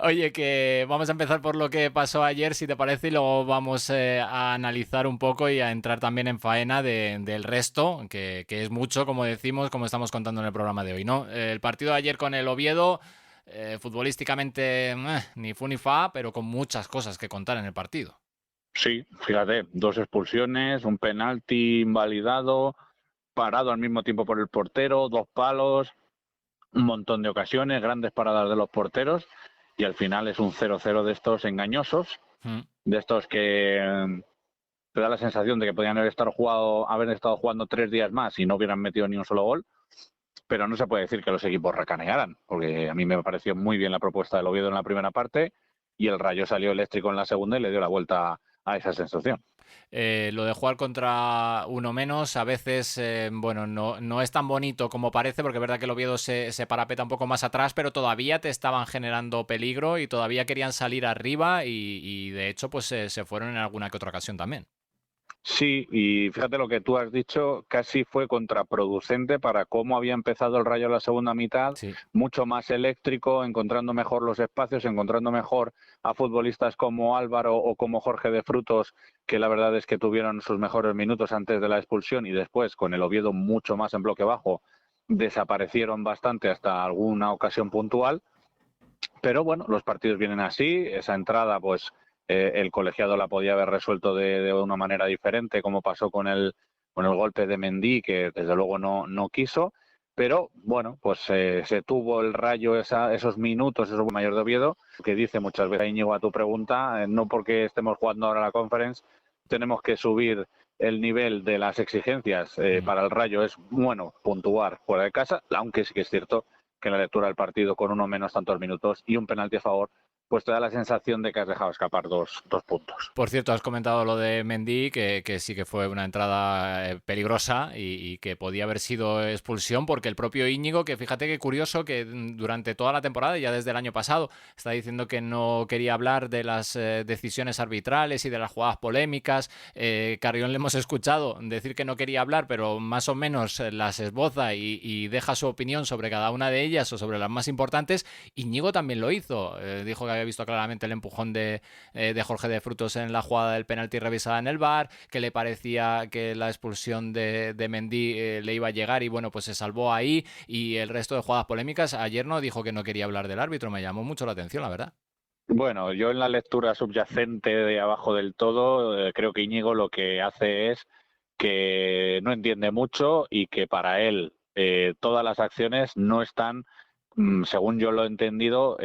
Oye, que vamos a empezar por lo que pasó ayer, si te parece, y luego vamos a analizar un poco y a entrar también en faena del resto, que es mucho, como decimos, como estamos contando en el programa de hoy, ¿no? El partido de ayer con el Oviedo, futbolísticamente ni fu ni fa, pero con muchas cosas que contar en el partido. Sí, fíjate, 2 expulsiones, un penalti invalidado, parado al mismo tiempo por el portero, 2 palos, un montón de ocasiones, grandes paradas de los porteros y al final es un 0-0 de estos engañosos, de estos que te da la sensación de que podían haber estado jugando 3 días más y no hubieran metido ni un solo gol, pero no se puede decir que los equipos recanearan, porque a mí me pareció muy bien la propuesta del Oviedo en la primera parte y el Rayo salió eléctrico en la segunda y le dio la vuelta a esa sensación. Lo de jugar contra uno menos a veces, no es tan bonito como parece, porque es verdad que el Oviedo se parapeta un poco más atrás, pero todavía te estaban generando peligro y todavía querían salir arriba y de hecho pues se fueron en alguna que otra ocasión también. Sí, y fíjate lo que tú has dicho, casi fue contraproducente para cómo había empezado el Rayo en la segunda mitad, sí. Mucho más eléctrico, encontrando mejor los espacios, encontrando mejor a futbolistas como Álvaro o como Jorge de Frutos, que la verdad es que tuvieron sus mejores minutos antes de la expulsión y después con el Oviedo mucho más en bloque bajo, desaparecieron bastante hasta alguna ocasión puntual. Pero bueno, los partidos vienen así. Esa entrada, pues el colegiado la podía haber resuelto de una manera diferente, como pasó con el golpe de Mendy, que desde luego no quiso. Pero bueno, pues se tuvo el Rayo esos minutos, esos Mayor de Oviedo, que dice muchas veces, Íñigo, a tu pregunta, no porque estemos jugando ahora la Conference, tenemos que subir el nivel de las exigencias. Para el Rayo es bueno puntuar fuera de casa, aunque sí que es cierto que en la lectura del partido, con uno menos tantos minutos y un penalti a favor, pues te da la sensación de que has dejado escapar dos puntos. Por cierto, has comentado lo de Mendy, que sí que fue una entrada peligrosa y que podía haber sido expulsión, porque el propio Íñigo, que fíjate qué curioso, que durante toda la temporada, ya desde el año pasado, está diciendo que no quería hablar de las decisiones arbitrales y de las jugadas polémicas. Carrión le hemos escuchado decir que no quería hablar, pero más o menos las esboza y deja su opinión sobre cada una de ellas o sobre las más importantes. Íñigo también lo hizo. Dijo que había visto claramente el empujón de Jorge de Frutos en la jugada del penalti revisada en el VAR, que le parecía que la expulsión de Mendy le iba a llegar y bueno, pues se salvó ahí, y el resto de jugadas polémicas. Ayer no dijo que no quería hablar del árbitro, me llamó mucho la atención, la verdad. Bueno, yo en la lectura subyacente de abajo del todo, creo que Íñigo lo que hace es que no entiende mucho y que para él todas las acciones no están, según yo lo he entendido,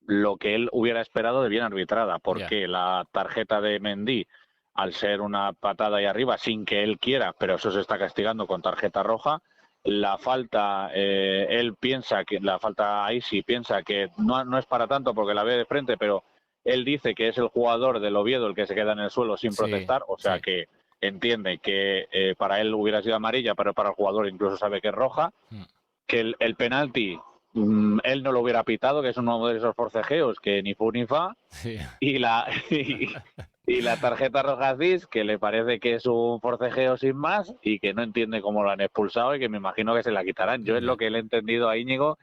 lo que él hubiera esperado de bien arbitrada, porque la tarjeta de Mendy, al ser una patada ahí arriba sin que él quiera, pero eso se está castigando con tarjeta roja. La falta, él piensa que la falta ahí sí piensa que no es para tanto porque la ve de frente, pero él dice que es el jugador del Oviedo el que se queda en el suelo sin protestar, o sea que entiende que para él hubiera sido amarilla, pero para el jugador incluso sabe que es roja, que el penalti él no lo hubiera pitado, que es uno de esos forcejeos que ni fu ni fa, y la tarjeta roja Cis, que le parece que es un forcejeo sin más y que no entiende cómo lo han expulsado y que me imagino que se la quitarán. Yo es lo que le he entendido a Íñigo,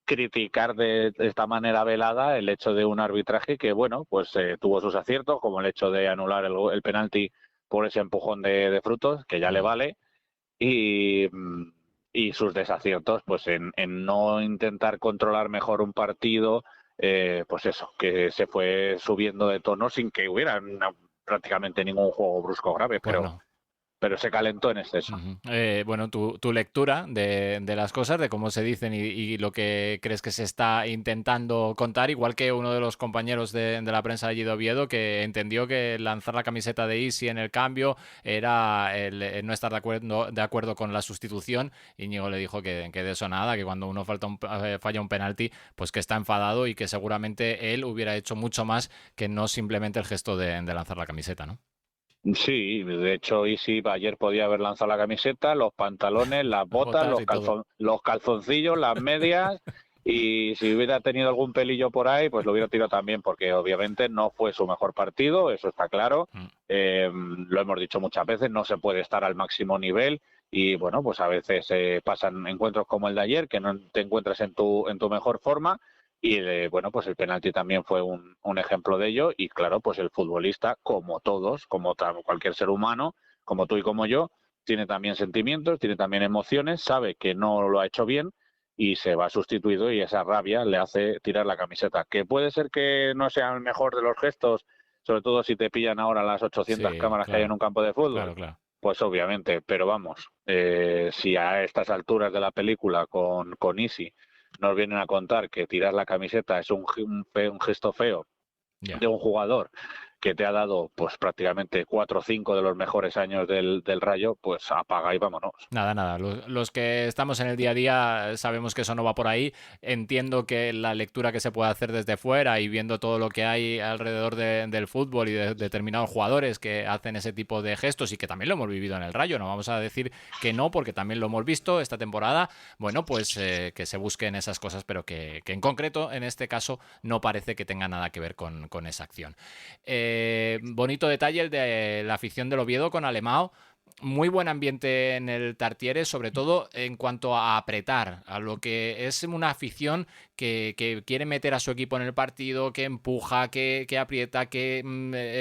criticar de esta manera velada el hecho de un arbitraje que, bueno, pues tuvo sus aciertos, como el hecho de anular el penalti por ese empujón de Frutos, que ya le vale, y sus desaciertos pues en no intentar controlar mejor un partido, pues eso, que se fue subiendo de tono sin que hubiera prácticamente ningún juego brusco grave, pero se calentó en exceso. Bueno, tu lectura de las cosas, de cómo se dicen y lo que crees que se está intentando contar, igual que uno de los compañeros de la prensa de allí de Oviedo, que entendió que lanzar la camiseta de Isi en el cambio era el no estar de acuerdo con la sustitución. Íñigo le dijo que de eso nada, que cuando uno falla un penalti, pues que está enfadado y que seguramente él hubiera hecho mucho más que no simplemente el gesto de lanzar la camiseta, ¿no? Sí, de hecho Isi ayer podía haber lanzado la camiseta, los pantalones, las botas, los calzoncillos, las medias, y si hubiera tenido algún pelillo por ahí, pues lo hubiera tirado también, porque obviamente no fue su mejor partido, eso está claro. Lo hemos dicho muchas veces, no se puede estar al máximo nivel y bueno, pues a veces pasan encuentros como el de ayer, que no te encuentras en tu mejor forma. Y bueno, pues el penalti también fue un ejemplo de ello. Y claro, pues el futbolista, como todos, como cualquier ser humano, como tú y como yo, tiene también sentimientos, tiene también emociones, sabe que no lo ha hecho bien y se va sustituido y esa rabia le hace tirar la camiseta. Que puede ser que no sea el mejor de los gestos, sobre todo si te pillan ahora las 800 cámaras que hay en un campo de fútbol. Claro. Pues obviamente, pero vamos, si a estas alturas de la película con Isi nos vienen a contar que tirar la camiseta es un gesto feo de un jugador que te ha dado pues prácticamente 4 o 5 de los mejores años del Rayo, pues apaga y vámonos. Nada. Los que estamos en el día a día sabemos que eso no va por ahí. Entiendo que la lectura que se puede hacer desde fuera y viendo todo lo que hay alrededor del fútbol y de determinados jugadores que hacen ese tipo de gestos y que también lo hemos vivido en el Rayo, no vamos a decir que no, porque también lo hemos visto esta temporada. Bueno, pues que se busquen esas cosas, pero que en concreto, en este caso, no parece que tenga nada que ver con esa acción. Bonito detalle el de la afición del Oviedo con Alemão. muy buen ambiente en el Tartiere, sobre todo en cuanto a apretar, a lo que es una afición que quiere meter a su equipo en el partido, que empuja, que aprieta, que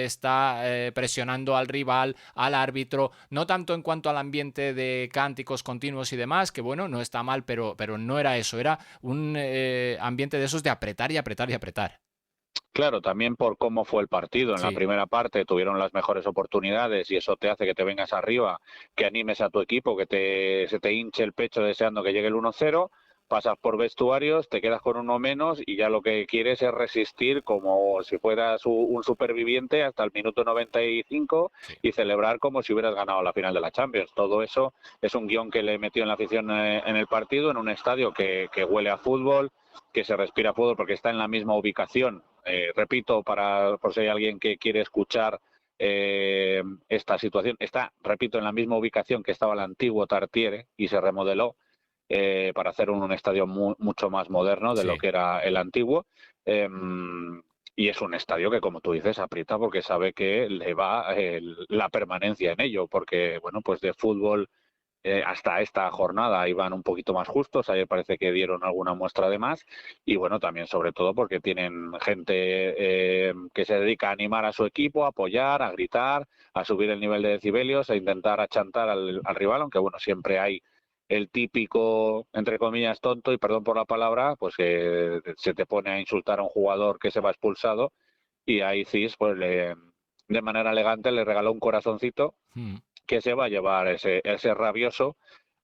está presionando al rival, al árbitro, no tanto en cuanto al ambiente de cánticos continuos y demás, que bueno, no está mal, pero no era eso, era un ambiente de esos de apretar y apretar y apretar. Claro, también por cómo fue el partido. En la primera parte tuvieron las mejores oportunidades y eso te hace que te vengas arriba, que animes a tu equipo, que se te hinche el pecho deseando que llegue el 1-0. Pasas por vestuarios, te quedas con uno menos y ya lo que quieres es resistir como si fueras un superviviente hasta el minuto 95 y celebrar como si hubieras ganado la final de la Champions. Todo eso es un guión que le metió en la afición en el partido, en un estadio que huele a fútbol, que se respira fútbol porque está en la misma ubicación. Repito, por si hay alguien que quiere escuchar esta situación, está, repito, en la misma ubicación que estaba el antiguo Tartiere y se remodeló para hacer un estadio mucho más moderno de lo que era el antiguo. Y es un estadio que, como tú dices, aprieta porque sabe que le va la permanencia en ello, porque, bueno, pues de fútbol hasta esta jornada iban un poquito más justos, ayer parece que dieron alguna muestra de más y bueno, también sobre todo porque tienen gente que se dedica a animar a su equipo, a apoyar, a gritar, a subir el nivel de decibelios, a intentar achantar al rival, aunque bueno, siempre hay el típico, entre comillas, tonto, y perdón por la palabra, pues que se te pone a insultar a un jugador que se va expulsado y ahí Cis, pues de manera elegante le regaló un corazoncito que se va a llevar ese rabioso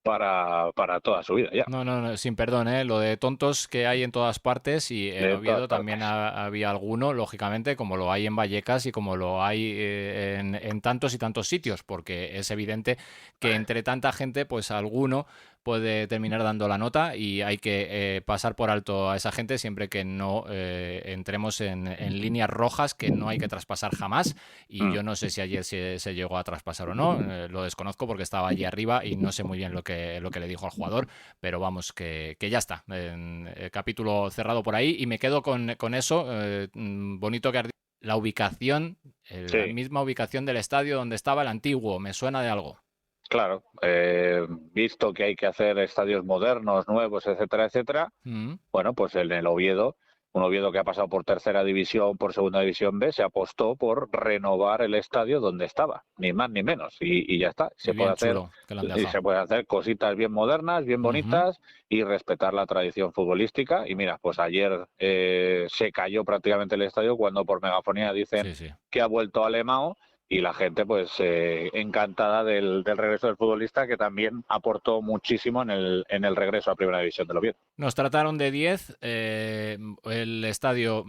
para toda su vida ya. No, sin perdón, lo de tontos que hay en todas partes y en Oviedo también había alguno, lógicamente, como lo hay en Vallecas y como lo hay en tantos y tantos sitios, porque es evidente que entre tanta gente, pues alguno puede terminar dando la nota y hay que pasar por alto a esa gente siempre que no entremos en líneas rojas que no hay que traspasar jamás y yo no sé si ayer se llegó a traspasar o no, lo desconozco porque estaba allí arriba y no sé muy bien lo que le dijo al jugador, pero vamos, que ya está, capítulo cerrado por ahí y me quedo con eso, bonito que has dicho, la ubicación, la misma ubicación del estadio donde estaba el antiguo, me suena de algo. Claro, visto que hay que hacer estadios modernos, nuevos, etcétera, etcétera, bueno, pues en el Oviedo, un Oviedo que ha pasado por tercera división, por segunda división B, se apostó por renovar el estadio donde estaba, ni más ni menos, y ya está. Se puede hacer cositas bien modernas, bien bonitas y respetar la tradición futbolística. Y mira, pues ayer se cayó prácticamente el estadio cuando por megafonía dicen que ha vuelto a Lemao. Y la gente, pues, encantada del regreso del futbolista, que también aportó muchísimo en el regreso a Primera División del Oviedo. Nos trataron de 10. El estadio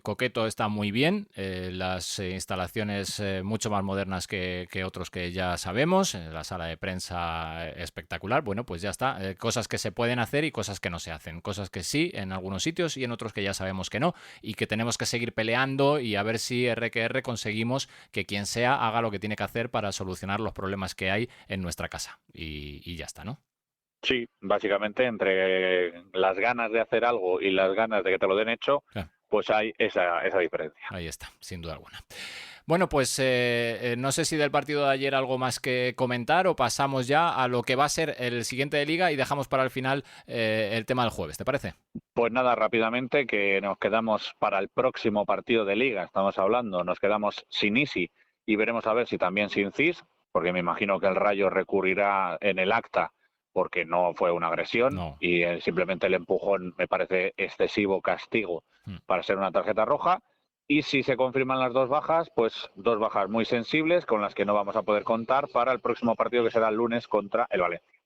Coqueto está muy bien. Las instalaciones mucho más modernas que otros que ya sabemos. La sala de prensa espectacular. Bueno, pues ya está. Cosas que se pueden hacer y cosas que no se hacen. Cosas que sí en algunos sitios y en otros que ya sabemos que no. Y que tenemos que seguir peleando y a ver si RQR conseguimos que quien sea haga lo que tiene que hacer para solucionar los problemas que hay en nuestra casa y ya está, ¿no? Sí, básicamente entre las ganas de hacer algo y las ganas de que te lo den hecho, pues hay esa diferencia. Ahí está, sin duda alguna. Bueno, pues no sé si del partido de ayer algo más que comentar o pasamos ya a lo que va a ser el siguiente de Liga y dejamos para el final el tema del jueves, ¿te parece? Pues nada, rápidamente, que nos quedamos para el próximo partido de Liga, estamos hablando, nos quedamos sin Isi y veremos a ver si también sin Cis, porque me imagino que el Rayo recurrirá en el acta porque no fue una agresión y simplemente el empujón me parece excesivo castigo para ser una tarjeta roja. Y si se confirman las dos bajas, pues dos bajas muy sensibles con las que no vamos a poder contar para el próximo partido que será el lunes contra el Valencia.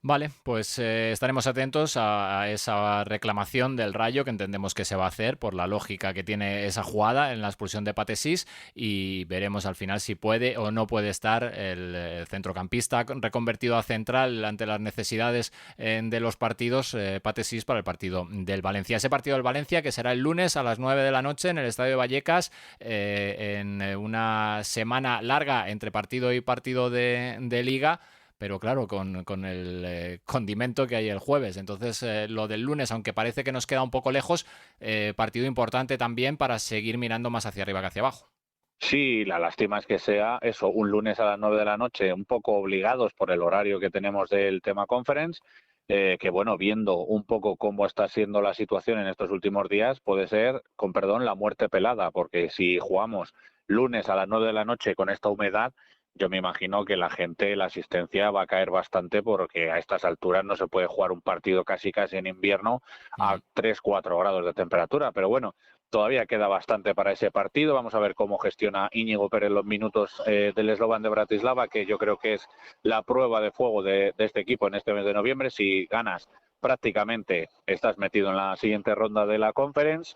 Vale, pues estaremos atentos a esa reclamación del Rayo que entendemos que se va a hacer por la lógica que tiene esa jugada en la expulsión de Patesís y veremos al final si puede o no puede estar el centrocampista reconvertido a central ante las necesidades de los partidos Patesís para el partido del Valencia. Ese partido del Valencia que será el lunes a las 9 de la noche en el Estadio de Vallecas en una semana larga entre partido y partido de Liga. Pero claro, con el condimento que hay el jueves. Entonces, lo del lunes, aunque parece que nos queda un poco lejos, partido importante también para seguir mirando más hacia arriba que hacia abajo. Sí, la lástima es que sea eso, un lunes a las 9 de la noche, un poco obligados por el horario que tenemos del tema conference, que bueno, viendo un poco cómo está siendo la situación en estos últimos días, puede ser, con perdón, la muerte pelada, porque si jugamos lunes a las 9 de la noche con esta humedad, yo me imagino que la gente, la asistencia va a caer bastante, porque a estas alturas no se puede jugar un partido casi en invierno a 3-4 grados de temperatura, pero bueno, todavía queda bastante para ese partido. Vamos a ver cómo gestiona Íñigo Pérez los minutos del Slovan de Bratislava, que yo creo que es la prueba de fuego de este equipo en este mes de noviembre. Si ganas, prácticamente estás metido en la siguiente ronda de la Conference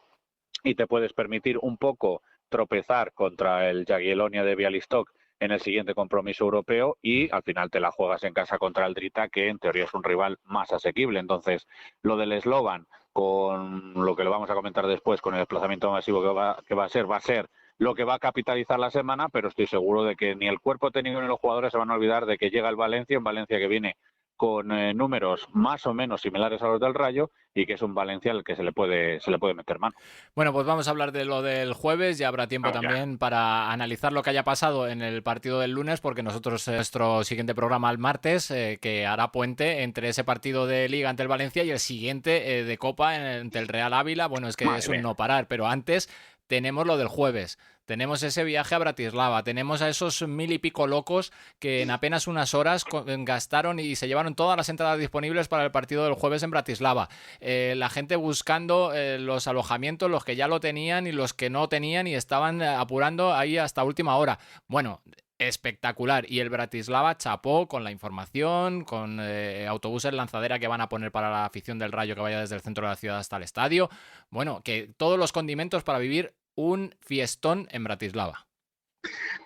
y te puedes permitir un poco tropezar contra el Jagiellonia de Białystok en el siguiente compromiso europeo y al final te la juegas en casa contra el Drita, que en teoría es un rival más asequible. Entonces, lo del Slovan, con lo que lo vamos a comentar después, con el desplazamiento masivo que va a ser lo que va a capitalizar la semana, pero estoy seguro de que ni el cuerpo técnico ni los jugadores se van a olvidar de que llega el Valencia, un Valencia que viene con números más o menos similares a los del Rayo y que es un Valencia al que se le puede meter mano. Bueno, pues vamos a hablar de lo del jueves, ya habrá tiempo también para analizar lo que haya pasado en el partido del lunes, porque nosotros nuestro siguiente programa el martes, que hará puente entre ese partido de Liga ante el Valencia y el siguiente de Copa ante el Real Ávila. Bueno, es que es un no parar, pero antes tenemos lo del jueves. Tenemos ese viaje a Bratislava, tenemos a esos 1000 y pico locos que en apenas unas horas gastaron y se llevaron todas las entradas disponibles para el partido del jueves en Bratislava. La gente buscando los alojamientos, los que ya lo tenían y los que no tenían y estaban apurando ahí hasta última hora. Bueno, espectacular. Y el Bratislava chapó con la información, con autobuses lanzadera que van a poner para la afición del Rayo que vaya desde el centro de la ciudad hasta el estadio. Bueno, que todos los condimentos para vivir un fiestón en Bratislava.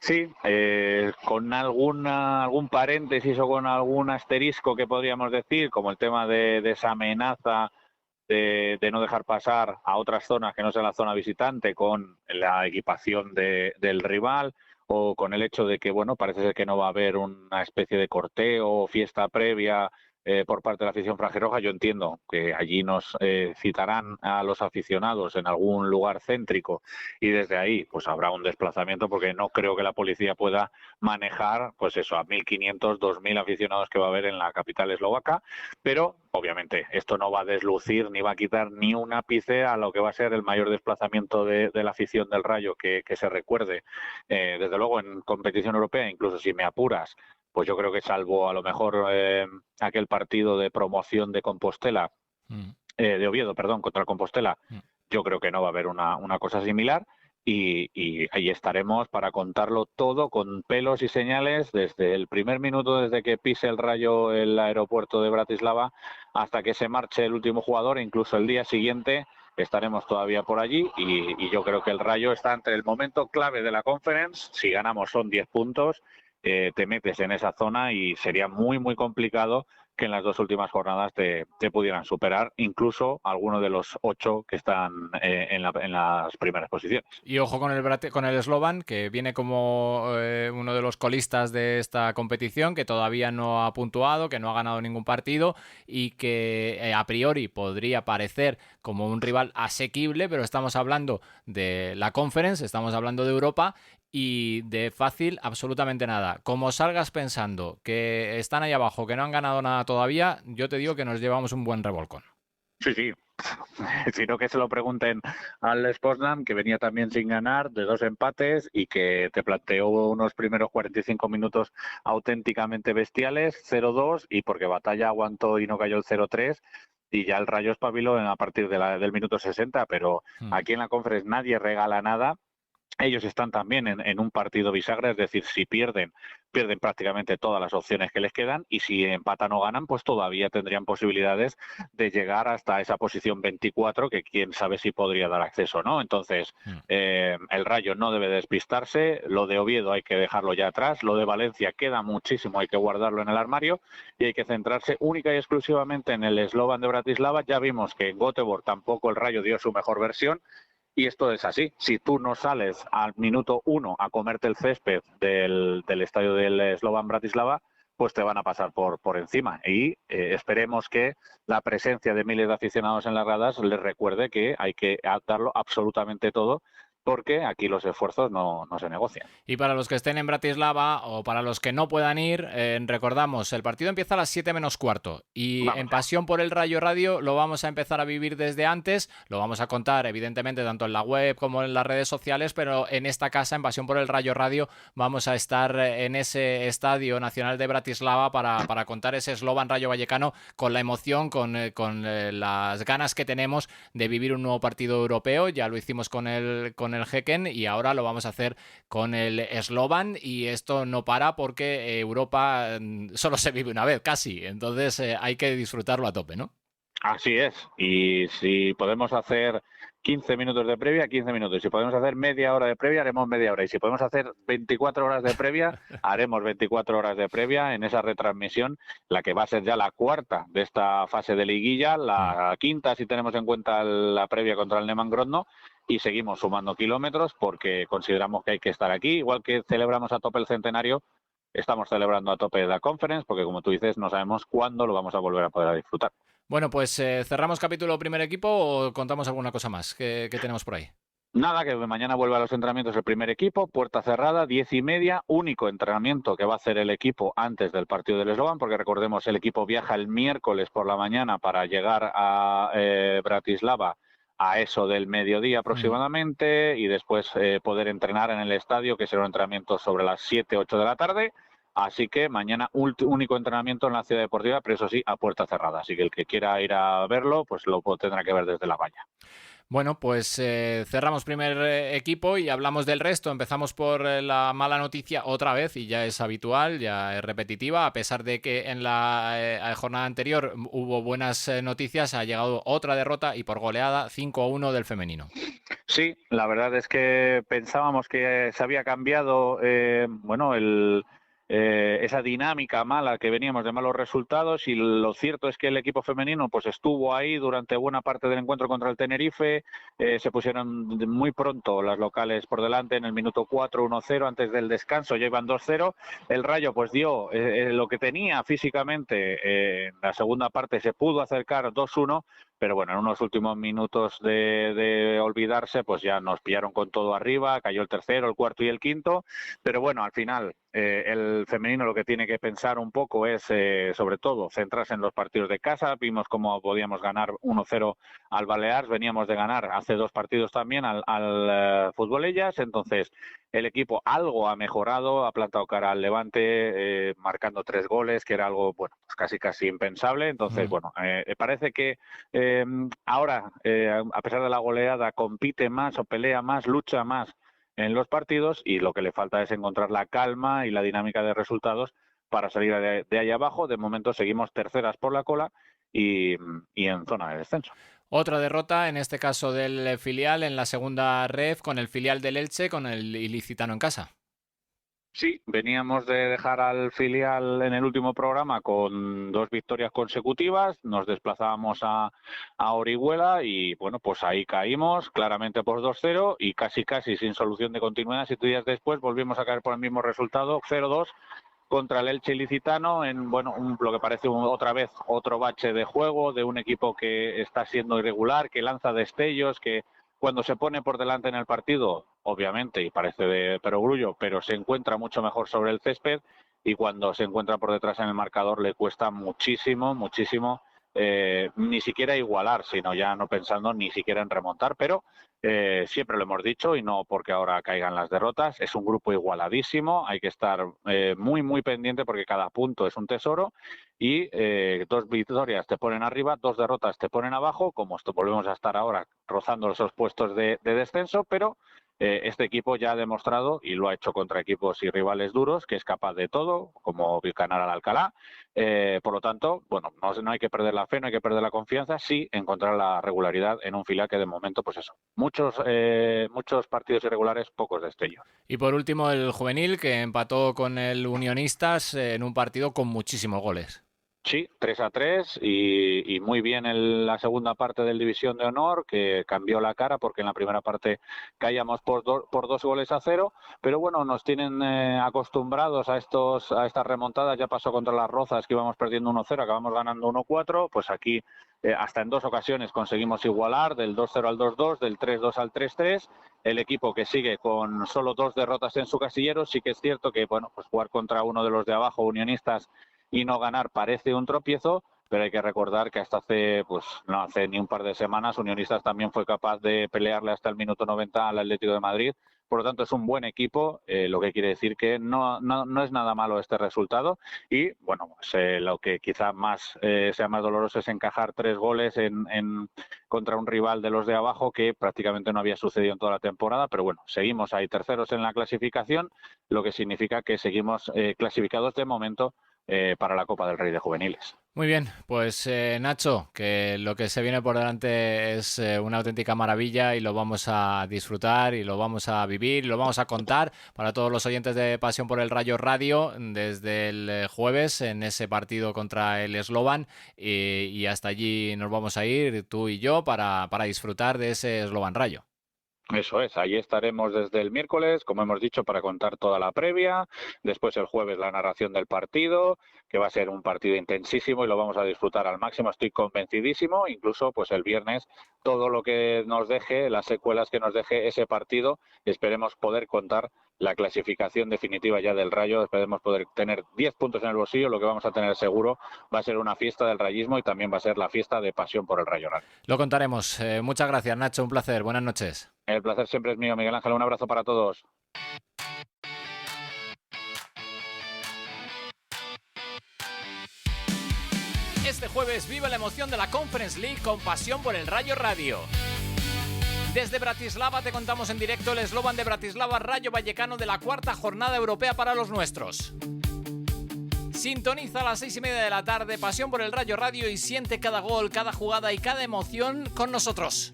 Sí, con algún paréntesis o con algún asterisco que podríamos decir, como el tema de esa amenaza de no dejar pasar a otras zonas que no sea la zona visitante con la equipación del rival, o con el hecho de que, bueno, parece ser que no va a haber una especie de corteo o fiesta previa por parte de la afición franjirroja. Yo entiendo que allí nos citarán a los aficionados en algún lugar céntrico y desde ahí pues habrá un desplazamiento, porque no creo que la policía pueda manejar pues eso a 1.500, 2.000 aficionados que va a haber en la capital eslovaca, pero obviamente esto no va a deslucir ni va a quitar ni un ápice a lo que va a ser el mayor desplazamiento de la afición del Rayo que se recuerde, desde luego en competición europea. Incluso si me apuras, pues yo creo que salvo a lo mejor aquel partido de promoción de Compostela, de Oviedo, perdón, contra el Compostela, yo creo que no va a haber una cosa similar y ahí estaremos para contarlo todo con pelos y señales desde el primer minuto, desde que pise el Rayo el aeropuerto de Bratislava hasta que se marche el último jugador, e incluso el día siguiente estaremos todavía por allí y yo creo que el Rayo está ante el momento clave de la Conference. Si ganamos son 10 puntos. Te metes en esa zona y sería muy, muy complicado que en las dos últimas jornadas te pudieran superar, incluso alguno de los 8 que están en las primeras posiciones. Y ojo con el Slovan, que viene como uno de los colistas de esta competición, que todavía no ha puntuado, que no ha ganado ningún partido y que a priori podría parecer como un rival asequible, pero estamos hablando de la Conference, estamos hablando de Europa y de fácil absolutamente nada. Como salgas pensando que están ahí abajo, que no han ganado nada todavía, yo te digo que nos llevamos un buen revolcón. Sí. Sino que se lo pregunten al Poznan, que venía también sin ganar, de 2 empates y que te planteó unos primeros 45 minutos auténticamente bestiales, 0-2, y porque Batalla aguantó y no cayó el 0-3. Y ya el Rayo espabiló a partir del minuto 60, pero aquí en la Conference nadie regala nada. Ellos están también en un partido bisagra, es decir, si pierden prácticamente todas las opciones que les quedan, y si empatan o ganan, pues todavía tendrían posibilidades de llegar hasta esa posición 24, que quién sabe si podría dar acceso, ¿no? Entonces, el Rayo no debe despistarse, lo de Oviedo hay que dejarlo ya atrás, lo de Valencia queda muchísimo, hay que guardarlo en el armario y hay que centrarse única y exclusivamente en el Slovan de Bratislava. Ya vimos que en Göteborg tampoco el Rayo dio su mejor versión. Y esto es así. Si tú no sales al minuto 1 a comerte el césped del estadio del Slovan Bratislava, pues te van a pasar por encima. Y esperemos que la presencia de miles de aficionados en las gradas les recuerde que hay que darlo absolutamente todo porque aquí los esfuerzos no se negocian. Y para los que estén en Bratislava o para los que no puedan ir, recordamos, el partido empieza a las 7 menos cuarto y en Pasión por el Rayo Radio lo vamos a empezar a vivir desde antes, lo vamos a contar evidentemente tanto en la web como en las redes sociales, pero en esta casa, en Pasión por el Rayo Radio, vamos a estar en ese Estadio Nacional de Bratislava para contar ese Slovan Rayo Vallecano con la emoción, con las ganas que tenemos de vivir un nuevo partido europeo. Ya lo hicimos con el Häcken y ahora lo vamos a hacer con el Slovan, y esto no para porque Europa solo se vive una vez casi, entonces hay que disfrutarlo a tope, ¿no? Así es, y si podemos hacer 15 minutos de previa, 15 minutos. Si podemos hacer media hora de previa, haremos media hora. Y si podemos hacer 24 horas de previa, haremos 24 horas de previa en esa retransmisión, la que va a ser ya la cuarta de esta fase de liguilla, la quinta si tenemos en cuenta la previa contra el Neman Grodno, y seguimos sumando kilómetros porque consideramos que hay que estar aquí. Igual que celebramos a tope el centenario, estamos celebrando a tope la Conference, porque como tú dices, no sabemos cuándo lo vamos a volver a poder disfrutar. Bueno, pues cerramos capítulo primer equipo o contamos alguna cosa más que tenemos por ahí. Nada, que mañana vuelve a los entrenamientos el primer equipo, puerta cerrada, 10:30, único entrenamiento que va a hacer el equipo antes del partido del Slovan, porque recordemos, el equipo viaja el miércoles por la mañana para llegar a Bratislava a eso del mediodía aproximadamente, y después poder entrenar en el estadio, que será un entrenamiento sobre las 7, 8 de la tarde. Así que mañana único entrenamiento en la Ciudad Deportiva, pero eso sí, a puerta cerrada. Así que el que quiera ir a verlo, pues lo tendrá que ver desde la valla. Bueno, pues cerramos primer equipo y hablamos del resto. Empezamos por la mala noticia otra vez, y ya es habitual, ya es repetitiva. A pesar de que en la jornada anterior hubo buenas noticias, ha llegado otra derrota y por goleada 5-1 del femenino. Sí, la verdad es que pensábamos que se había cambiado, esa dinámica mala que veníamos de malos resultados, y lo cierto es que el equipo femenino pues estuvo ahí durante buena parte del encuentro contra el Tenerife. Se pusieron muy pronto las locales por delante en el minuto 4, 1-0 antes del descanso, ya iban 2-0. El Rayo pues dio lo que tenía físicamente. En la segunda parte se pudo acercar 2-1, pero bueno, en unos últimos minutos de olvidarse, pues ya nos pillaron con todo arriba, cayó el tercero, el cuarto y el quinto, pero bueno, al final el femenino lo que tiene que pensar un poco es, sobre todo, centrarse en los partidos de casa. Vimos cómo podíamos ganar 1-0 al Balears, veníamos de ganar hace 2 partidos también al Fútbol Ellas, entonces el equipo algo ha mejorado, ha plantado cara al Levante, marcando 3 goles, que era algo, bueno, pues casi impensable. Entonces, bueno, parece que ahora, a pesar de la goleada, compite más o pelea más, lucha más en los partidos, y lo que le falta es encontrar la calma y la dinámica de resultados para salir de ahí abajo. De momento seguimos terceras por la cola y en zona de descenso. Otra derrota, en este caso del filial en la segunda ref, con el filial del Elche, con el ilicitano en casa. Sí, veníamos de dejar al filial en el último programa con 2 victorias consecutivas, nos desplazábamos a Orihuela y bueno, pues ahí caímos claramente por 2-0 y casi sin solución de continuidad. 7 días después volvimos a caer por el mismo resultado, 0-2 contra el Elche ilicitano, en lo que parece otra vez otro bache de juego de un equipo que está siendo irregular, que lanza destellos, que cuando se pone por delante en el partido, obviamente, y parece de perogrullo, pero se encuentra mucho mejor sobre el césped, y cuando se encuentra por detrás en el marcador le cuesta muchísimo, ni siquiera igualar, sino ya no pensando ni siquiera en remontar, pero siempre lo hemos dicho, y no porque ahora caigan las derrotas, es un grupo igualadísimo, hay que estar muy pendiente porque cada punto es un tesoro, y 2 victorias te ponen arriba, 2 derrotas te ponen abajo, como volvemos a estar ahora rozando esos puestos de descenso, pero este equipo ya ha demostrado, y lo ha hecho contra equipos y rivales duros, que es capaz de todo, como Vilcanar al Alcalá. Por lo tanto, bueno, no hay que perder la fe, no hay que perder la confianza, sí encontrar la regularidad en un filial que de momento, pues eso, muchos partidos irregulares, pocos destellos. Y por último, el juvenil, que empató con el Unionistas en un partido con muchísimos goles. Sí, 3-3 y muy bien la segunda parte del División de Honor, que cambió la cara porque en la primera parte caíamos por 2-0, pero bueno, nos tienen acostumbrados a estas remontadas. Ya pasó contra las Rozas, que íbamos perdiendo 1-0, acabamos ganando 1-4, pues aquí hasta en 2 ocasiones conseguimos igualar, del 2-0 al 2-2, del 3-2 al 3-3. El equipo que sigue con solo 2 derrotas en su casillero. Sí que es cierto que bueno, pues jugar contra uno de los de abajo, Unionistas, y no ganar parece un tropiezo, pero hay que recordar que hasta hace ni un par de semanas Unionistas también fue capaz de pelearle hasta el minuto 90 al Atlético de Madrid. Por lo tanto, es un buen equipo, lo que quiere decir que no es nada malo este resultado. Y bueno, pues, lo que quizá sea más doloroso es encajar 3 goles contra un rival de los de abajo, que prácticamente no había sucedido en toda la temporada. Pero bueno, seguimos ahí terceros en la clasificación, lo que significa que seguimos clasificados de momento para la Copa del Rey de Juveniles. Muy bien, pues Nacho, que lo que se viene por delante es una auténtica maravilla y lo vamos a disfrutar y lo vamos a vivir y lo vamos a contar para todos los oyentes de Pasión por el Rayo Radio desde el jueves en ese partido contra el Slovan y hasta allí nos vamos a ir tú y yo para disfrutar de ese Slovan Rayo. Eso es, ahí estaremos desde el miércoles, como hemos dicho, para contar toda la previa, después el jueves la narración del partido, que va a ser un partido intensísimo y lo vamos a disfrutar al máximo, estoy convencidísimo. Incluso pues el viernes todo lo que nos deje, las secuelas que nos deje ese partido, esperemos poder contar la clasificación definitiva ya del Rayo, esperemos poder tener 10 puntos en el bolsillo. Lo que vamos a tener seguro va a ser una fiesta del rayismo y también va a ser la fiesta de Pasión por el Rayo Radio. Lo contaremos. Muchas gracias, Nacho, un placer, buenas noches. El placer siempre es mío, Miguel Ángel, un abrazo para todos. Este jueves vive la emoción de la Conference League con Pasión por el Rayo Radio. Desde Bratislava te contamos en directo el Slovan de Bratislava Rayo Vallecano de la 4ª jornada europea para los nuestros. Sintoniza a las 6:30 de la tarde Pasión por el Rayo Radio y siente cada gol, cada jugada y cada emoción con nosotros.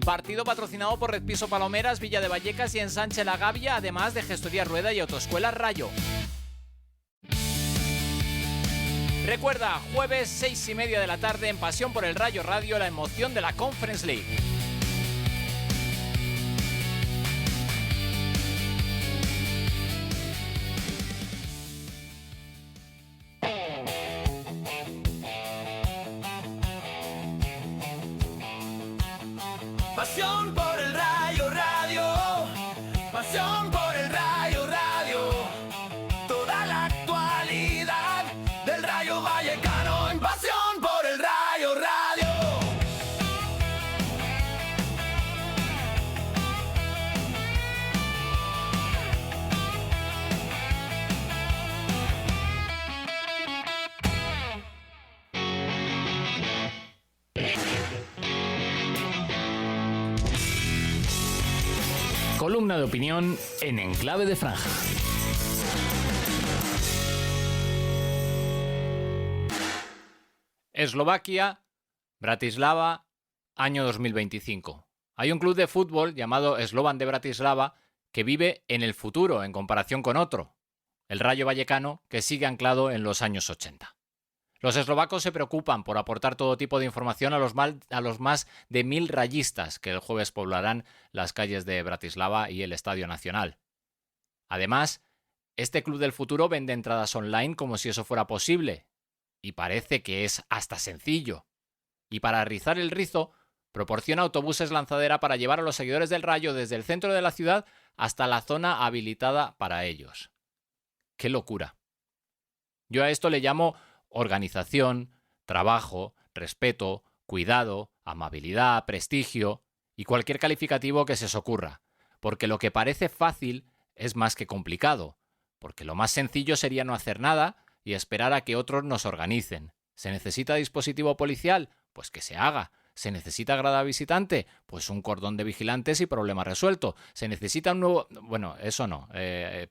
Partido patrocinado por Red Piso Palomeras, Villa de Vallecas y Ensanche La Gavia, además de Gestoría Rueda y Autoescuela Rayo. Recuerda, jueves 6:30 de la tarde en Pasión por el Rayo Radio, la emoción de la Conference League. Pasión por el Rayo Radio, pasión por el Rayo Radio, toda la actualidad del Rayo Vallecano en Pasión por el Rayo Radio. Columna de opinión en Enclave de Franja. Eslovaquia, Bratislava, año 2025. Hay un club de fútbol llamado Slovan de Bratislava que vive en el futuro en comparación con otro, el Rayo Vallecano, que sigue anclado en los años 80. Los eslovacos se preocupan por aportar todo tipo de información a los más de 1000 rayistas que el jueves poblarán las calles de Bratislava y el Estadio Nacional. Además, este club del futuro vende entradas online como si eso fuera posible, y parece que es hasta sencillo. Y para rizar el rizo, proporciona autobuses lanzadera para llevar a los seguidores del Rayo desde el centro de la ciudad hasta la zona habilitada para ellos. ¡Qué locura! Yo a esto le llamo organización, trabajo, respeto, cuidado, amabilidad, prestigio y cualquier calificativo que se os ocurra, porque lo que parece fácil es más que complicado, porque lo más sencillo sería no hacer nada y esperar a que otros nos organicen. ¿Se necesita dispositivo policial? Pues que se haga. ¿Se necesita grada visitante? Pues un cordón de vigilantes y problema resuelto. ¿Se necesita un nuevo...? Bueno, eso no. Que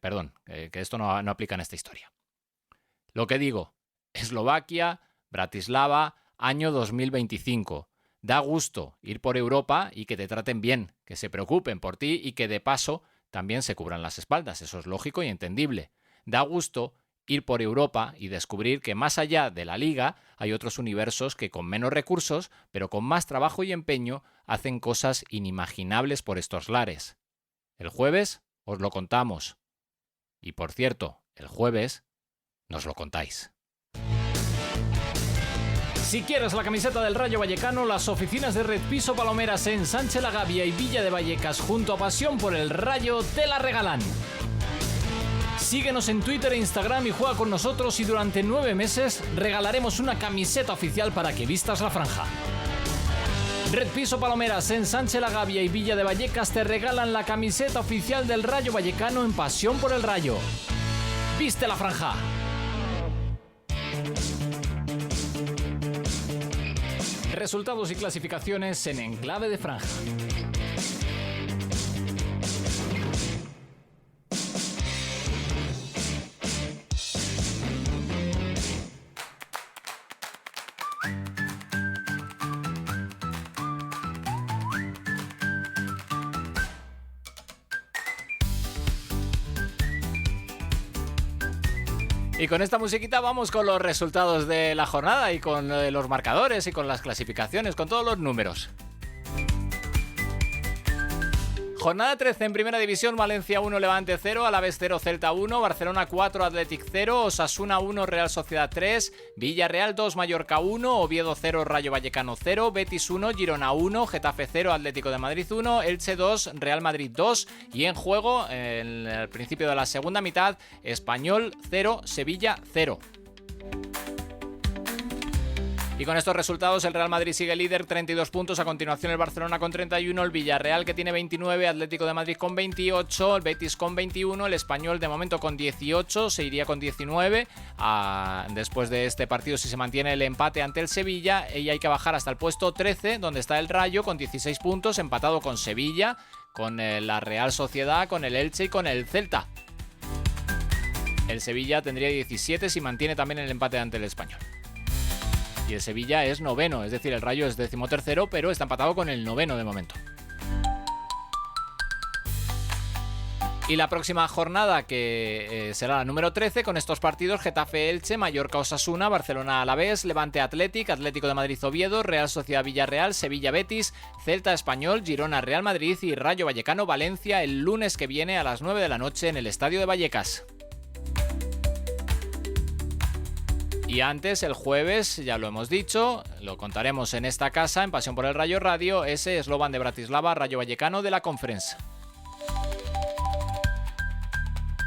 esto no aplica en esta historia. Lo que digo, Eslovaquia, Bratislava, año 2025. Da gusto ir por Europa y que te traten bien, que se preocupen por ti y que de paso también se cubran las espaldas. Eso es lógico y entendible. Da gusto ir por Europa y descubrir que más allá de la Liga hay otros universos que con menos recursos, pero con más trabajo y empeño, hacen cosas inimaginables por estos lares. El jueves os lo contamos. Y por cierto, el jueves nos lo contáis. Si quieres la camiseta del Rayo Vallecano, las oficinas de Red Piso Palomeras en Sánchez la Gavia y Villa de Vallecas junto a Pasión por el Rayo te la regalan. Síguenos en Twitter e Instagram y juega con nosotros y durante 9 meses regalaremos una camiseta oficial para que vistas la franja. Red Piso Palomeras en Sánchez la Gavia y Villa de Vallecas te regalan la camiseta oficial del Rayo Vallecano en Pasión por el Rayo. ¡Viste la franja! Resultados y clasificaciones en Enclave de Franja. Y con esta musiquita vamos con los resultados de la jornada y con los marcadores y con las clasificaciones, con todos los números. Jornada 13 en Primera División, Valencia 1, Levante 0, Alavés 0, Celta 1, Barcelona 4, Athletic 0, Osasuna 1, Real Sociedad 3, Villarreal 2, Mallorca 1, Oviedo 0, Rayo Vallecano 0, Betis 1, Girona 1, Getafe 0, Atlético de Madrid 1, Elche 2, Real Madrid 2 y en juego, en el principio de la segunda mitad, Español 0, Sevilla 0. Y con estos resultados el Real Madrid sigue líder, 32 puntos, a continuación el Barcelona con 31, el Villarreal que tiene 29, Atlético de Madrid con 28, el Betis con 21, el Español de momento con 18, se iría con 19 después de este partido si se mantiene el empate ante el Sevilla, y hay que bajar hasta el puesto 13 donde está el Rayo con 16 puntos, empatado con Sevilla, con la Real Sociedad, con el Elche y con el Celta. El Sevilla tendría 17 si mantiene también el empate ante el Español. Y el Sevilla es noveno, es decir, el Rayo es 13º, pero está empatado con el noveno de momento. Y la próxima jornada, que será la número 13, con estos partidos: Getafe-Elche, Mallorca-Osasuna, Barcelona-Alavés, Levante-Athletic, Atlético de Madrid-Oviedo, Real Sociedad-Villarreal, Sevilla-Betis, Celta-Español, Girona-Real Madrid y Rayo Vallecano-Valencia el lunes que viene a las 9 de la noche en el Estadio de Vallecas. Y antes, el jueves, ya lo hemos dicho, lo contaremos en esta casa, en Pasión por el Rayo Radio, ese Slovan de Bratislava, Rayo Vallecano de la Conference.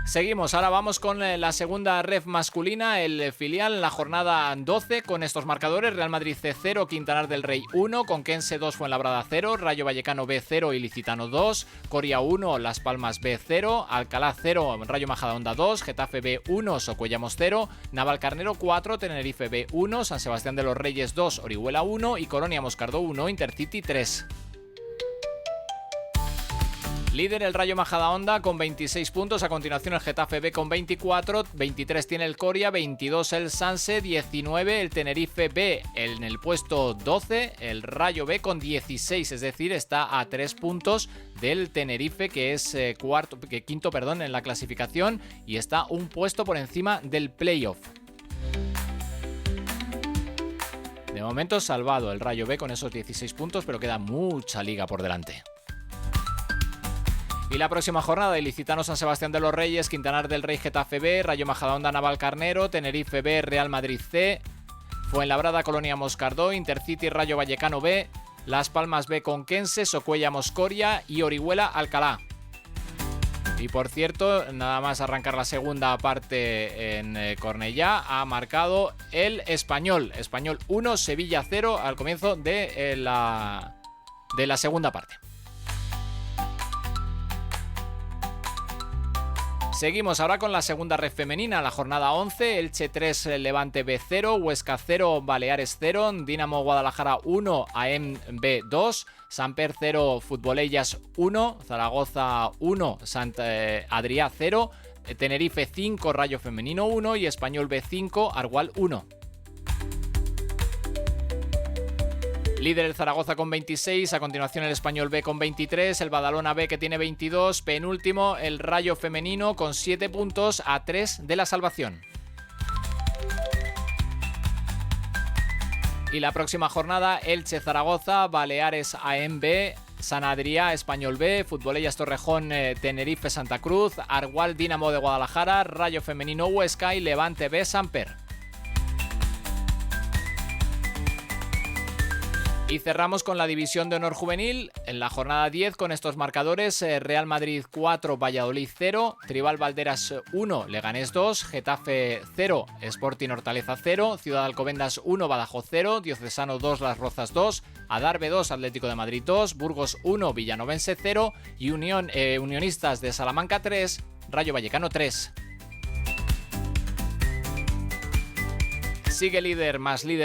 Seguimos, ahora vamos con la segunda ref masculina, el filial en la jornada 12, con estos marcadores: Real Madrid C0, Quintanar del Rey 1, Conquense 2, Fuenlabrada 0, Rayo Vallecano B0, Ilicitano 2, Coria 1, Las Palmas B0, Alcalá 0, Rayo Majadahonda 2, Getafe B1, Socuellamos 0, Navalcarnero 4, Tenerife B1, San Sebastián de los Reyes 2, Orihuela 1 y Colonia Moscardó 1, Intercity 3. Líder el Rayo Majadahonda con 26 puntos, a continuación el Getafe B con 24, 23 tiene el Coria, 22 el Sanse, 19 el Tenerife B en el puesto 12, el Rayo B con 16, es decir, está a 3 puntos del Tenerife, que es quinto en la clasificación, y está un puesto por encima del playoff. De momento salvado el Rayo B con esos 16 puntos, pero queda mucha liga por delante. Y la próxima jornada: Ilicitano San Sebastián de los Reyes, Quintanar del Rey Getafe B, Rayo Majadahonda Navalcarnero, Tenerife B Real Madrid C, Fuenlabrada Colonia Moscardó, Intercity Rayo Vallecano B, Las Palmas B Conquense, Socuellamos Coria y Orihuela Alcalá. Y por cierto, nada más arrancar la segunda parte en Cornellá, ha marcado el Español 1, Sevilla 0 al comienzo de la segunda parte. Seguimos ahora con la segunda ref femenina, la jornada 11, Elche 3, Levante B 0, Huesca 0, Baleares 0, Dinamo Guadalajara 1, AEM B 2, Samper 0, Futbolellas 1, Zaragoza 1, Sant Adrià 0, Tenerife 5, Rayo Femenino 1 y Español B 5, Argual 1. Líder el Zaragoza con 26, a continuación el Español B con 23, el Badalona B que tiene 22, penúltimo el Rayo Femenino con 7 puntos, a 3 de la salvación. Y la próxima jornada, Elche-Zaragoza, Baleares-AEM-B, San Adrià, Español B, Futbolellas Torrejón, Tenerife, Santa Cruz, Argual, Dinamo de Guadalajara, Rayo Femenino, Huesca y Levante B, Samper. Y cerramos con la División de Honor Juvenil en la jornada 10 con estos marcadores: Real Madrid 4, Valladolid 0, Tribal Valderas 1, Leganés 2, Getafe 0, Sporting Hortaleza 0, Ciudad Alcobendas 1, Badajoz 0, Diocesano 2, Las Rozas 2, Adarve 2, Atlético de Madrid 2, Burgos 1, Villanovense 0 y Unionistas de Salamanca 3, Rayo Vallecano 3. Sigue líder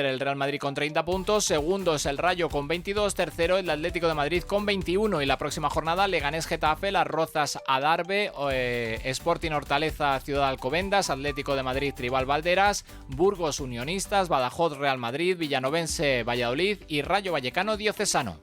el Real Madrid con 30 puntos, segundo es el Rayo con 22, tercero el Atlético de Madrid con 21 y la próxima jornada Leganés Getafe, Las Rozas Adarve, Sporting Hortaleza Ciudad Alcobendas, Atlético de Madrid Tribal Valderas, Burgos Unionistas, Badajoz Real Madrid, Villanovense Valladolid y Rayo Vallecano Diocesano.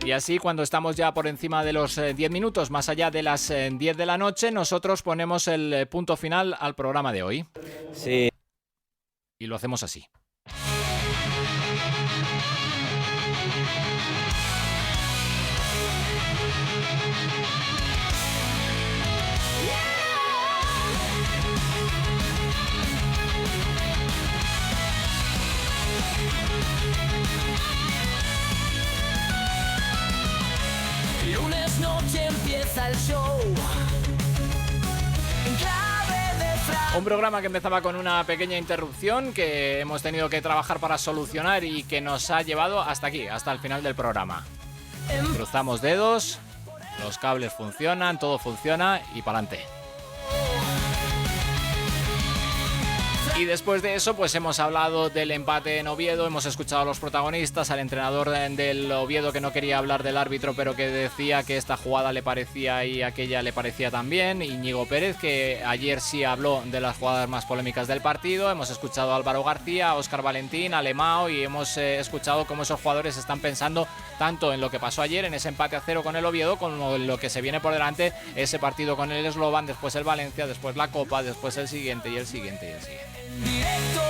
Y así, cuando estamos ya por encima de los 10 minutos, más allá de las 10 de la noche, nosotros ponemos el punto final al programa de hoy. Sí. Y lo hacemos así. Lunes noche empieza el show. En clave de Fran. Un programa que empezaba con una pequeña interrupción que hemos tenido que trabajar para solucionar y que nos ha llevado hasta aquí, hasta el final del programa. Cruzamos dedos, los cables funcionan, todo funciona y pa'lante. Y después de eso, pues hemos hablado del empate en Oviedo, hemos escuchado a los protagonistas, al entrenador del Oviedo que no quería hablar del árbitro, pero que decía que esta jugada le parecía y aquella le parecía también. Íñigo Pérez, que ayer sí habló de las jugadas más polémicas del partido. Hemos escuchado a Álvaro García, a Óscar Valentín, a Lemao y hemos escuchado cómo esos jugadores están pensando tanto en lo que pasó ayer, en ese empate a 0 con el Oviedo, como en lo que se viene por delante, ese partido con el Slovan, después el Valencia, después la Copa, después el siguiente y el siguiente y el siguiente. Directo,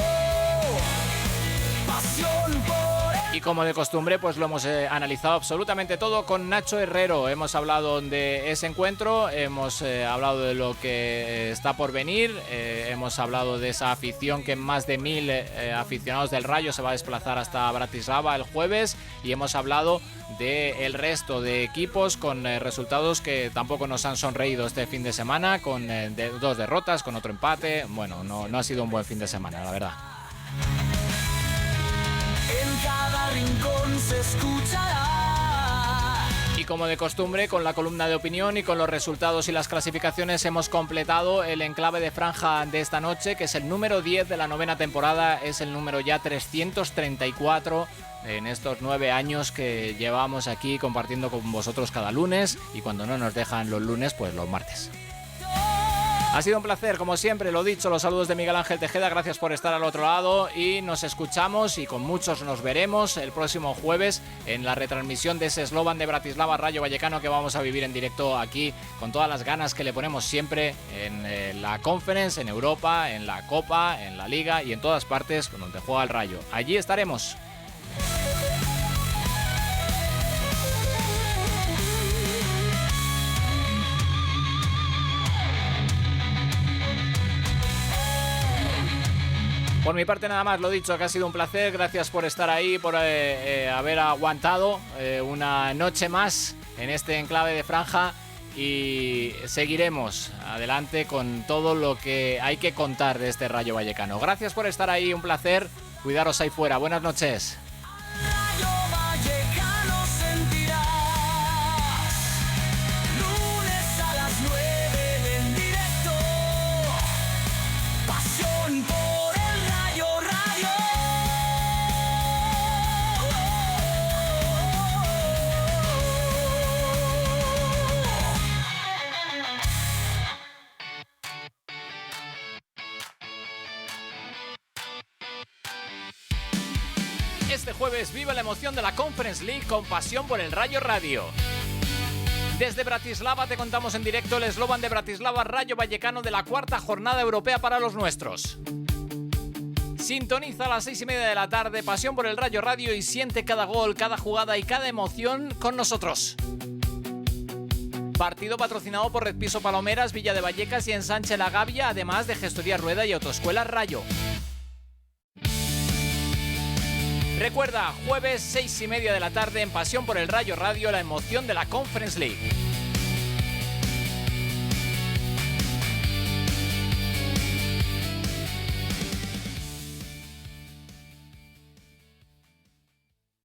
pasión por... Y como de costumbre, pues lo hemos analizado absolutamente todo con Nacho Herrero. Hemos hablado de ese encuentro, hemos hablado de lo que está por venir, hemos hablado de esa afición que más de 1000 aficionados del Rayo se va a desplazar hasta Bratislava el jueves, y hemos hablado del resto de equipos con resultados que tampoco nos han sonreído este fin de semana, con 2 derrotas, con otro empate. Bueno, no ha sido un buen fin de semana, la verdad. En cada rincón se escuchará. Y como de costumbre, con la columna de opinión y con los resultados y las clasificaciones, hemos completado el enclave de franja de esta noche, que es el número 10 de la 9ª temporada, es el número ya 334 en estos 9 años que llevamos aquí compartiendo con vosotros cada lunes, y cuando no nos dejan los lunes, pues los martes. Ha sido un placer, como siempre, lo dicho, los saludos de Miguel Ángel Tejeda, gracias por estar al otro lado y nos escuchamos y con muchos nos veremos el próximo jueves en la retransmisión de ese Slovan de Bratislava Rayo Vallecano que vamos a vivir en directo aquí con todas las ganas que le ponemos siempre en la Conference, en Europa, en la Copa, en la Liga y en todas partes donde juega el Rayo. Allí estaremos. Por mi parte nada más, lo dicho, que ha sido un placer, gracias por estar ahí, por haber aguantado una noche más en este enclave de franja, y seguiremos adelante con todo lo que hay que contar de este Rayo Vallecano. Gracias por estar ahí, un placer, cuidaros ahí fuera, buenas noches. Rayo Vallecano sentirás. Lunes a las 9 en directo. Pasión por el Rayo Radio. Este jueves vive la emoción de la Conference League con Pasión por el Rayo Radio. Desde Bratislava te contamos en directo el eslogan de Bratislava Rayo Vallecano de la 4ª jornada europea para los nuestros. Sintoniza a las 6:30 de la tarde Pasión por el Rayo Radio y siente cada gol, cada jugada y cada emoción con nosotros. Partido patrocinado por Red Piso Palomeras, Villa de Vallecas y Ensanche La Gavia, además de Gestoría Rueda y Autoescuela Rayo. Recuerda, jueves 6:30 de la tarde en Pasión por el Rayo Radio, la emoción de la Conference League.